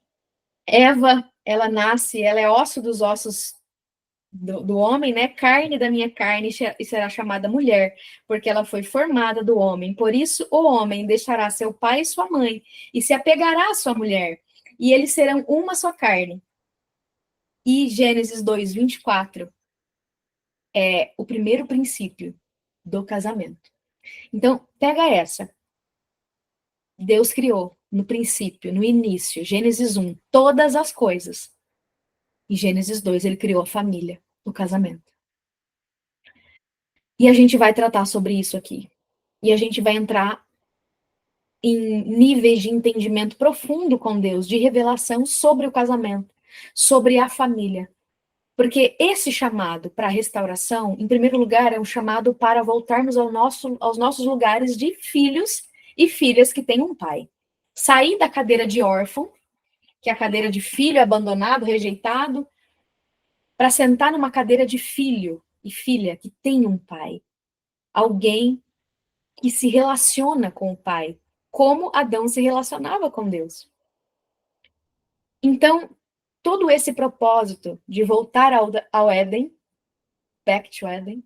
Eva, ela nasce, ela é osso dos ossos do homem, né? Carne da minha carne, e será chamada mulher, porque ela foi formada do homem. Por isso, o homem deixará seu pai e sua mãe, e se apegará à sua mulher, e eles serão uma só carne. E Gênesis 2, 24 é o primeiro princípio do casamento. Então, pega essa. Deus criou no princípio, no início, Gênesis 1, todas as coisas. E Gênesis 2, ele criou a família, o casamento. E a gente vai tratar sobre isso aqui. E a gente vai entrar em níveis de entendimento profundo com Deus, de revelação sobre o casamento, sobre a família. Porque esse chamado para a restauração, em primeiro lugar, é um chamado para voltarmos aos nossos lugares de filhos e filhas que têm um pai. Sair da cadeira de órfão, que é a cadeira de filho abandonado, rejeitado, para sentar numa cadeira de filho e filha que tem um pai. Alguém que se relaciona com o pai, como Adão se relacionava com Deus. Então, todo esse propósito de voltar ao Éden, back to Éden,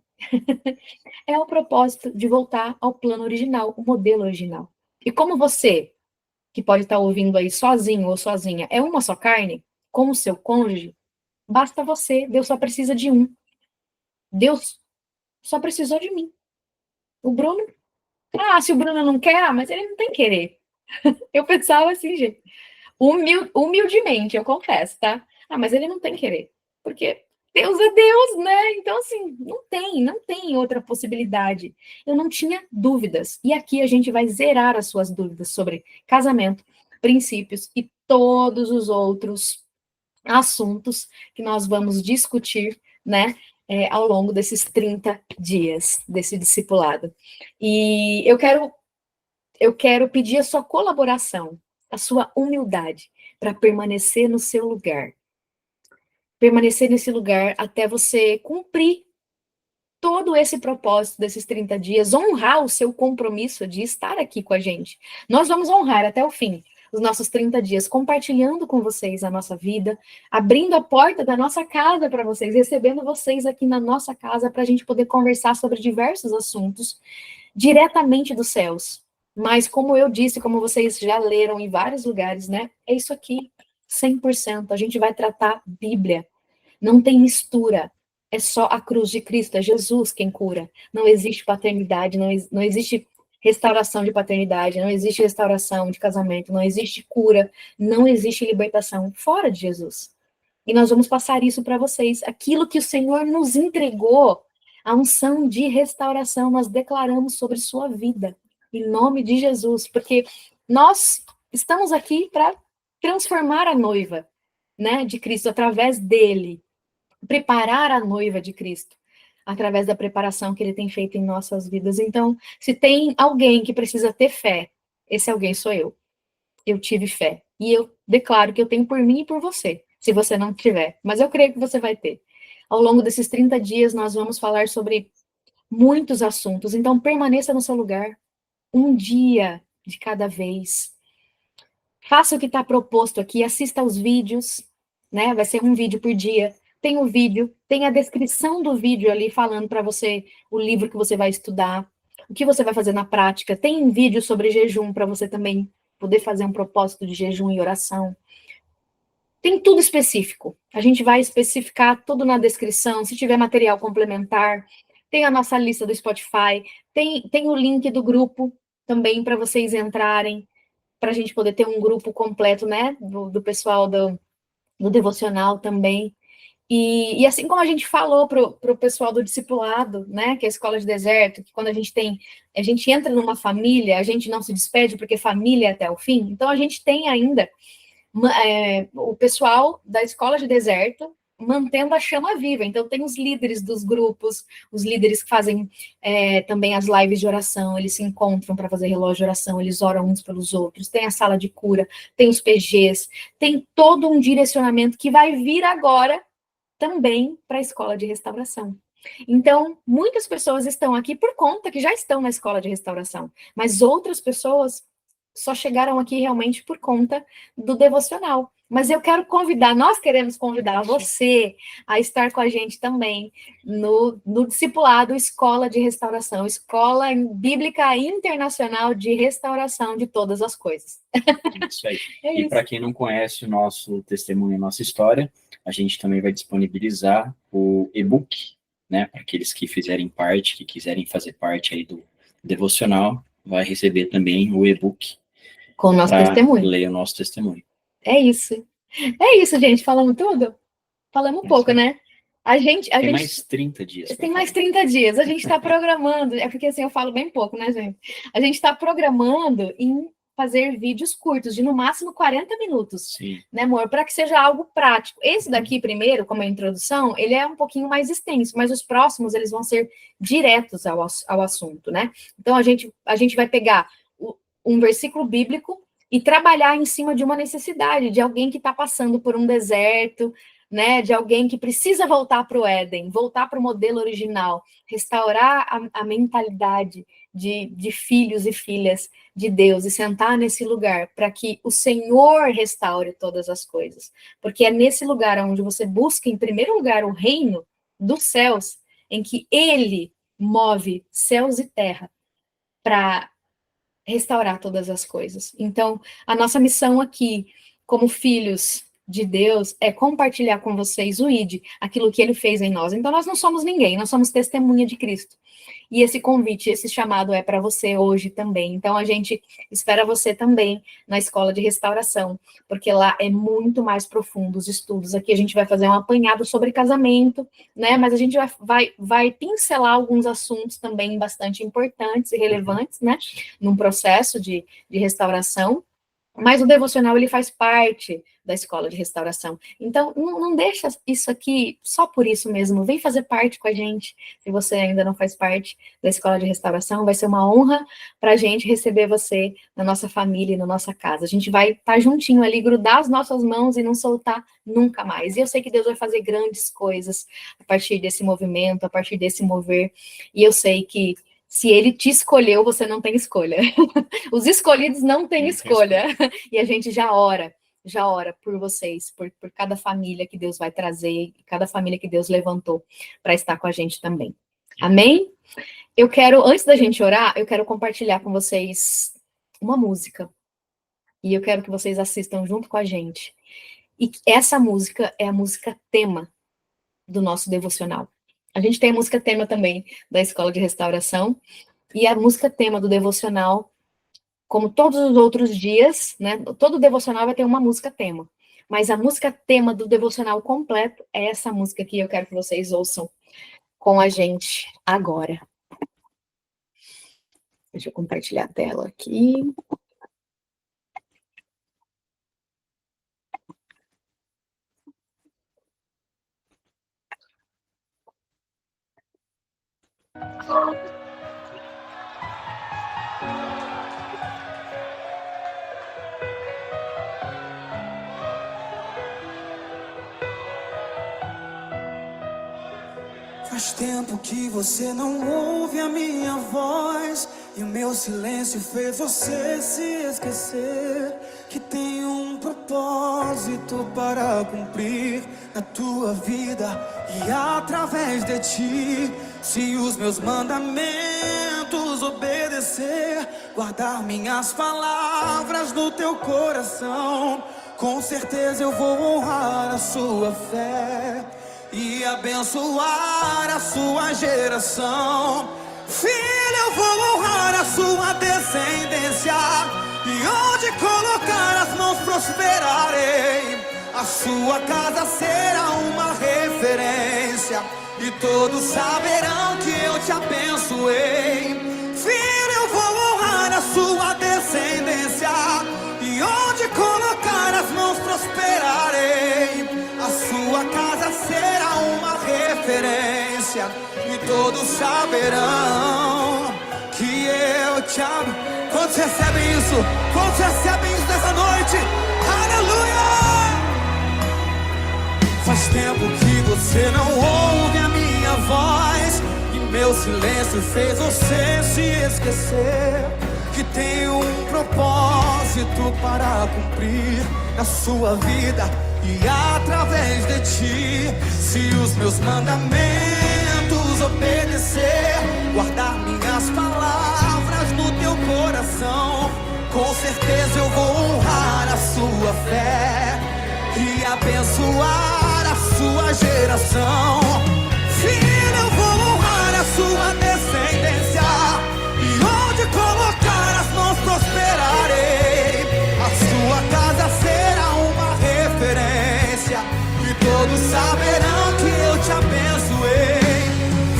é o propósito de voltar ao plano original, o modelo original. E como você, que pode estar ouvindo aí sozinho ou sozinha, é uma só carne, com o seu cônjuge, basta você, Deus só precisa de um. Deus só precisou de mim. O Bruno, se o Bruno não quer, mas ele não tem querer. Eu pensava assim, gente, humildemente, eu confesso, tá? Mas ele não tem querer, porque Deus é Deus, né? Então, assim, não tem outra possibilidade. Eu não tinha dúvidas. E aqui a gente vai zerar as suas dúvidas sobre casamento, princípios e todos os outros assuntos que nós vamos discutir, né? Ao longo desses 30 dias desse discipulado. E eu quero pedir a sua colaboração, a sua humildade, para permanecer no seu lugar. Permanecer nesse lugar até você cumprir todo esse propósito desses 30 dias, honrar o seu compromisso de estar aqui com a gente. Nós vamos honrar até o fim os nossos 30 dias, compartilhando com vocês a nossa vida, abrindo a porta da nossa casa para vocês, recebendo vocês aqui na nossa casa para a gente poder conversar sobre diversos assuntos diretamente dos céus. Mas como eu disse, como vocês já leram em vários lugares, né? É isso aqui, 100%. A gente vai tratar Bíblia. Não tem mistura. É só a cruz de Cristo, é Jesus quem cura. Não existe paternidade, não existe restauração de paternidade, não existe restauração de casamento, não existe cura, não existe libertação fora de Jesus. E nós vamos passar isso para vocês. Aquilo que o Senhor nos entregou, a unção de restauração, nós declaramos sobre sua vida, em nome de Jesus, porque nós estamos aqui para transformar a noiva, né, de Cristo, através dele, preparar a noiva de Cristo, através da preparação que ele tem feito em nossas vidas. Então, se tem alguém que precisa ter fé, esse alguém sou eu. Eu tive fé. E eu declaro que eu tenho por mim e por você, se você não tiver. Mas eu creio que você vai ter. Ao longo desses 30 dias, nós vamos falar sobre muitos assuntos. Então, permaneça no seu lugar, um dia de cada vez. Faça o que está proposto aqui, assista aos vídeos, né? Vai ser um vídeo por dia. Tem o vídeo, tem a descrição do vídeo ali falando para você o livro que você vai estudar, o que você vai fazer na prática. Tem um vídeo sobre jejum para você também poder fazer um propósito de jejum e oração. Tem tudo específico. A gente vai especificar tudo na descrição. Se tiver material complementar, tem a nossa lista do Spotify, tem o link do grupo também para vocês entrarem, para a gente poder ter um grupo completo, né, do pessoal do devocional também. E assim como a gente falou para o pessoal do discipulado, né, que é a escola de deserto, que quando a gente entra numa família, a gente não se despede porque família é até o fim. Então a gente tem ainda o pessoal da escola de deserto mantendo a chama viva. Então, tem os líderes dos grupos, os líderes que fazem também as lives de oração, eles se encontram para fazer relógio de oração, eles oram uns pelos outros, tem a sala de cura, tem os PGs, tem todo um direcionamento que vai vir agora também para a escola de restauração. Então, muitas pessoas estão aqui por conta que já estão na escola de restauração, mas outras pessoas só chegaram aqui realmente por conta do devocional. Mas eu quero convidar, nós queremos convidar você a estar com a gente também no discipulado Escola de Restauração, Escola Bíblica Internacional de Restauração de Todas as Coisas. Isso aí. E para quem não conhece o nosso testemunho, a nossa história, a gente também vai disponibilizar o e-book, né, para aqueles que fizerem parte, que quiserem fazer parte aí do devocional, vai receber também o e-book com o nosso testemunho. Ler o nosso testemunho. É isso. É isso, gente. Falamos tudo? Falamos um pouco, né? Tem mais 30 dias. Tem mais 30 dias. A gente está programando. É porque assim eu falo bem pouco, né, gente? A gente está programando em fazer vídeos curtos, de no máximo 40 minutos. Sim. Né, amor? Para que seja algo prático. Esse daqui, primeiro, como a introdução, ele é um pouquinho mais extenso, mas os próximos, eles vão ser diretos ao assunto, né? Então, a gente vai pegar um versículo bíblico e trabalhar em cima de uma necessidade, de alguém que está passando por um deserto, né, de alguém que precisa voltar para o Éden, voltar para o modelo original, restaurar a mentalidade de filhos e filhas de Deus e sentar nesse lugar para que o Senhor restaure todas as coisas. Porque é nesse lugar onde você busca, em primeiro lugar, o reino dos céus, em que Ele move céus e terra para restaurar todas as coisas. Então, a nossa missão aqui, como filhos de Deus, é compartilhar com vocês o ID, aquilo que ele fez em nós. Então, nós não somos ninguém, nós somos testemunha de Cristo. E esse convite, esse chamado é para você hoje também. Então, a gente espera você também na escola de restauração, porque lá é muito mais profundo os estudos. Aqui a gente vai fazer um apanhado sobre casamento, né? Mas a gente vai pincelar alguns assuntos também bastante importantes e relevantes, né? Num processo de restauração. Mas o devocional, ele faz parte da escola de restauração. Então, não deixa isso aqui só por isso mesmo. Vem fazer parte com a gente. Se você ainda não faz parte da escola de restauração, vai ser uma honra para a gente receber você na nossa família e na nossa casa. A gente vai estar juntinho ali, grudar as nossas mãos e não soltar nunca mais. E eu sei que Deus vai fazer grandes coisas a partir desse movimento, a partir desse mover. E eu sei que se ele te escolheu, você não tem escolha. Os escolhidos não têm escolha. E a gente já ora por vocês, por cada família que Deus vai trazer, cada família que Deus levantou para estar com a gente também. Amém? Eu quero, antes da gente orar, eu quero compartilhar com vocês uma música. E eu quero que vocês assistam junto com a gente. E essa música é a música tema do nosso devocional. A gente tem a música tema também da Escola de Restauração. E a música tema do devocional, como todos os outros dias, né? Todo devocional vai ter uma música tema. Mas a música tema do devocional completo é essa música que eu quero que vocês ouçam com a gente agora. Deixa eu compartilhar a tela aqui. Faz tempo que você não ouve a minha voz, e o meu silêncio fez você se esquecer que tem um propósito para cumprir na tua vida e através de ti. Se os meus mandamentos obedecer, guardar minhas palavras no teu coração, com certeza eu vou honrar a sua fé e abençoar a sua geração. Filho, eu vou honrar a sua descendência, e onde colocar as mãos prosperarei. A sua casa será uma referência, e todos saberão que eu te abençoei. Filho, eu vou honrar a sua descendência, e onde colocar as mãos prosperarei. A sua casa será uma referência, e todos saberão que eu te amo. Quantos recebem isso? Quantos recebem isso nessa noite? Aleluia! Faz tempo que você não ouve a minha voz, e meu silêncio fez você se esquecer que tem um propósito para cumprir na sua vida e através de ti. Se os meus mandamentos obedecer, guardar minhas palavras no teu coração, com certeza eu vou honrar a sua fé e abençoar a sua geração. Filho, eu vou honrar a sua descendência, e onde colocar as mãos prosperarei. A sua casa será uma referência, e todos saberão que eu te abençoei.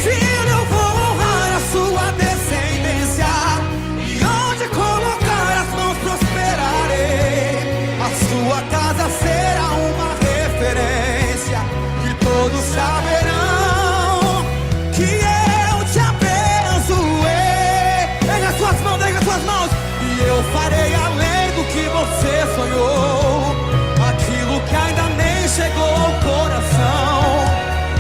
Filho, eu vou honrar a sua descendência, e onde colocar as mãos prosperarei. A sua casa será uma referência, e todos saberão que eu te abençoei. Ergue as suas mãos, ergue as suas mãos. E eu farei além do que você sonhou, aquilo que ainda nem chegou ao coração,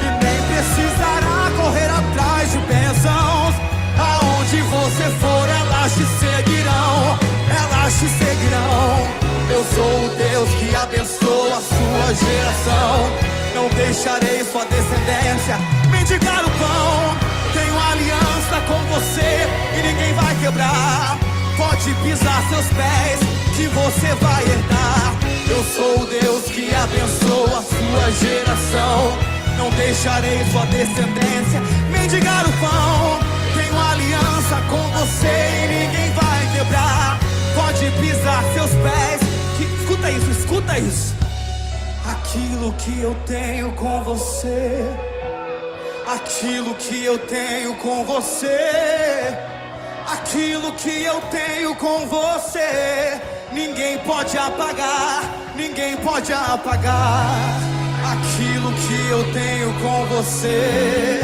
e nem precisará correr atrás de bênçãos. Aonde você for, elas te seguirão, elas te seguirão. Eu sou o Deus que abençoa a sua geração. Não deixarei sua descendência mendigar o pão. Tenho aliança com você e ninguém vai quebrar. Pode pisar seus pés que você vai herdar. Eu sou o Deus que abençoa a sua geração. Não deixarei sua descendência mendigar o pão. Tenho aliança com você e ninguém vai quebrar. Pode pisar seus pés. Escuta isso, escuta isso. Aquilo que eu tenho com você, aquilo que eu tenho com você, aquilo que eu tenho com você, ninguém pode apagar, ninguém pode apagar. Aquilo que eu tenho com você,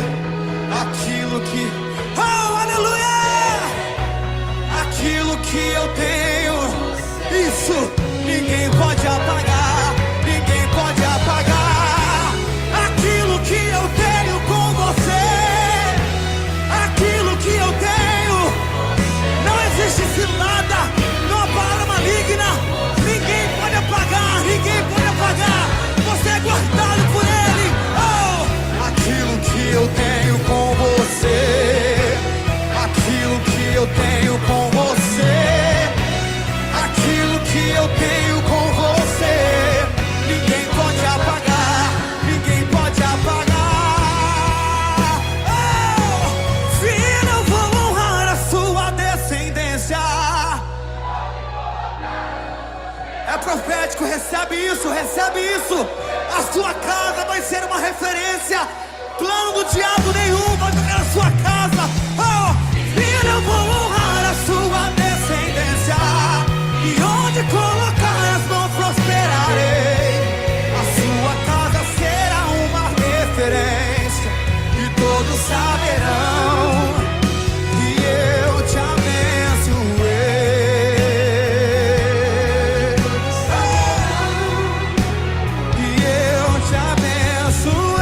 aquilo que... Oh, aleluia! Aquilo que eu tenho, isso, ninguém pode apagar, ninguém pode apagar. Aquilo que eu tenho com você, aquilo que eu tenho, não existe cilada, não há palavra maligna, ninguém pode apagar, ninguém pode apagar. Você é guardado por Ele. Oh! Aquilo que eu tenho com você, aquilo que eu tenho com você, aquilo que eu tenho com você, ninguém pode apagar, ninguém pode apagar. Oh! Filho, eu vou honrar a sua descendência. É profético, recebe isso, recebe isso. A sua casa vai ser uma referência. Plano do diabo nenhum vai tocar na sua casa. Oh! Filho, eu vou honrar a sua descendência, e onde colocar as mãos prosperarei. A sua casa será uma referência, e todos saberão que eu te abençoei. Que eu te abençoei.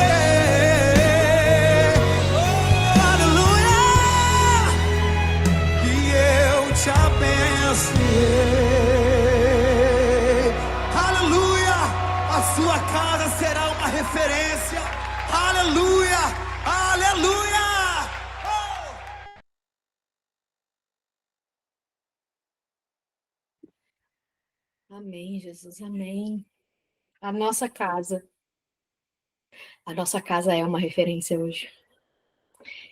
Amém, Jesus, amém. A nossa casa é uma referência hoje.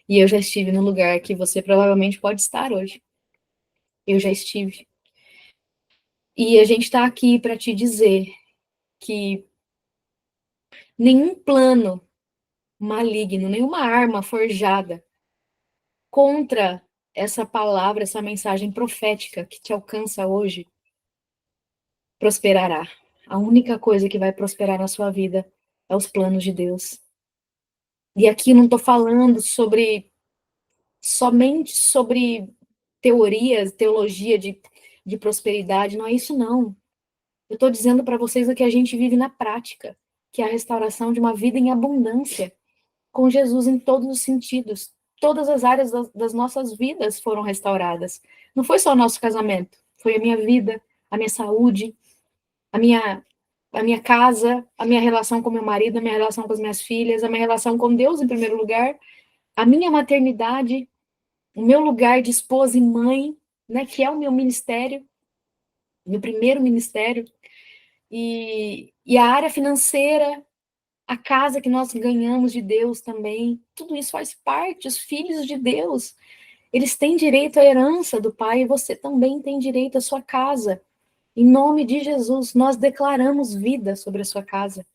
E eu já estive no lugar que você provavelmente pode estar hoje. Eu já estive. E a gente está aqui para te dizer que nenhum plano maligno, nenhuma arma forjada contra essa palavra, essa mensagem profética que te alcança hoje, prosperará. A única coisa que vai prosperar na sua vida é os planos de Deus. E aqui não estou falando somente sobre teorias, teologia de prosperidade, não é isso não. Eu estou dizendo para vocês o que a gente vive na prática, que é a restauração de uma vida em abundância, com Jesus em todos os sentidos. Todas as áreas das nossas vidas foram restauradas. Não foi só o nosso casamento, foi a minha vida, a minha saúde, a minha casa, a minha relação com meu marido, a minha relação com as minhas filhas, a minha relação com Deus em primeiro lugar, a minha maternidade, o meu lugar de esposa e mãe, né, que é o meu ministério, meu primeiro ministério, e a área financeira, a casa que nós ganhamos de Deus também, tudo isso faz parte. Os filhos de Deus, eles têm direito à herança do Pai, e você também tem direito à sua casa. Em nome de Jesus, nós declaramos vida sobre a sua casa.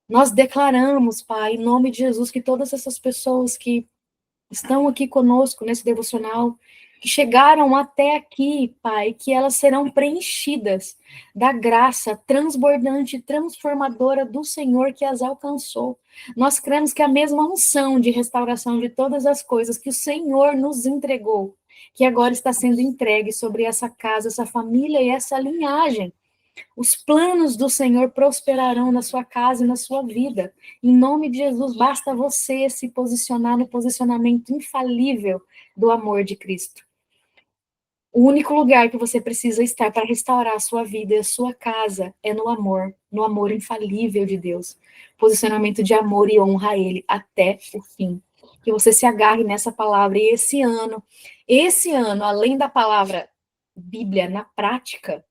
Nós declaramos, Pai, em nome de Jesus, que todas essas pessoas que estão aqui conosco nesse devocional, que chegaram até aqui, Pai, que elas serão preenchidas da graça transbordante e transformadora do Senhor que as alcançou. Nós cremos que a mesma unção de restauração de todas as coisas que o Senhor nos entregou, que agora está sendo entregue sobre essa casa, essa família e essa linhagem. Os planos do Senhor prosperarão na sua casa e na sua vida. Em nome de Jesus, basta você se posicionar no posicionamento infalível do amor de Cristo. O único lugar que você precisa estar para restaurar a sua vida e a sua casa é no amor infalível de Deus. Posicionamento de amor e honra a Ele até o fim. Que você se agarre nessa palavra. E esse ano, além da palavra Bíblia na prática,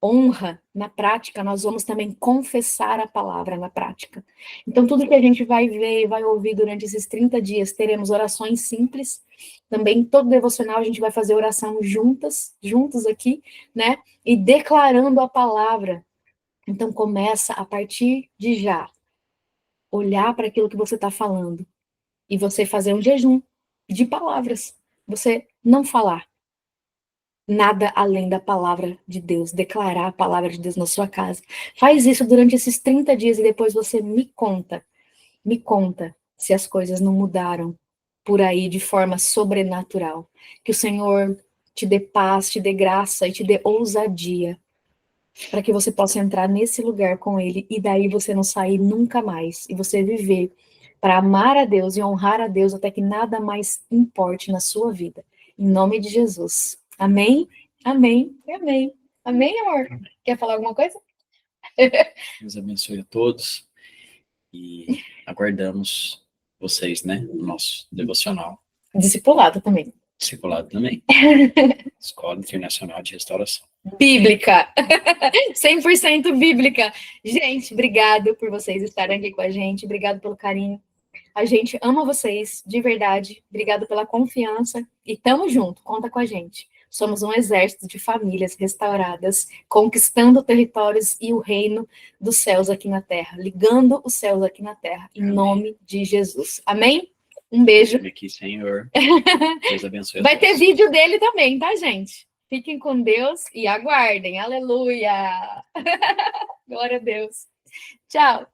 honra na prática, nós vamos também confessar a palavra na prática. Então, tudo que a gente vai ver e vai ouvir durante esses 30 dias, teremos orações simples. Também, todo devocional, a gente vai fazer oração juntos aqui, né? E declarando a palavra. Então, começa a partir de já. Olhar para aquilo que você está falando. E você fazer um jejum de palavras. Você não falar nada além da palavra de Deus, declarar a palavra de Deus na sua casa. Faz isso durante esses 30 dias e depois você me conta se as coisas não mudaram por aí de forma sobrenatural. Que o Senhor te dê paz, te dê graça e te dê ousadia para que você possa entrar nesse lugar com Ele e daí você não sair nunca mais e você viver para amar a Deus e honrar a Deus até que nada mais importe na sua vida. Em nome de Jesus. Amém? Amém. Amém. Amém, amor? Quer falar alguma coisa? Deus abençoe a todos e aguardamos vocês, né, no nosso devocional. Discipulado também. Discipulado também. Escola Internacional de Restauração. Bíblica. 100% bíblica. Gente, obrigado por vocês estarem aqui com a gente. Obrigado pelo carinho. A gente ama vocês, de verdade. Obrigado pela confiança. E tamo junto, conta com a gente. Somos um exército de famílias restauradas, conquistando territórios e o reino dos céus aqui na terra, ligando os céus aqui na terra, em nome de Jesus. Amém? Um beijo. Aqui, Senhor. Deus abençoe. Vai ter vídeo dele também, tá, gente? Fiquem com Deus e aguardem. Aleluia! Glória a Deus. Tchau.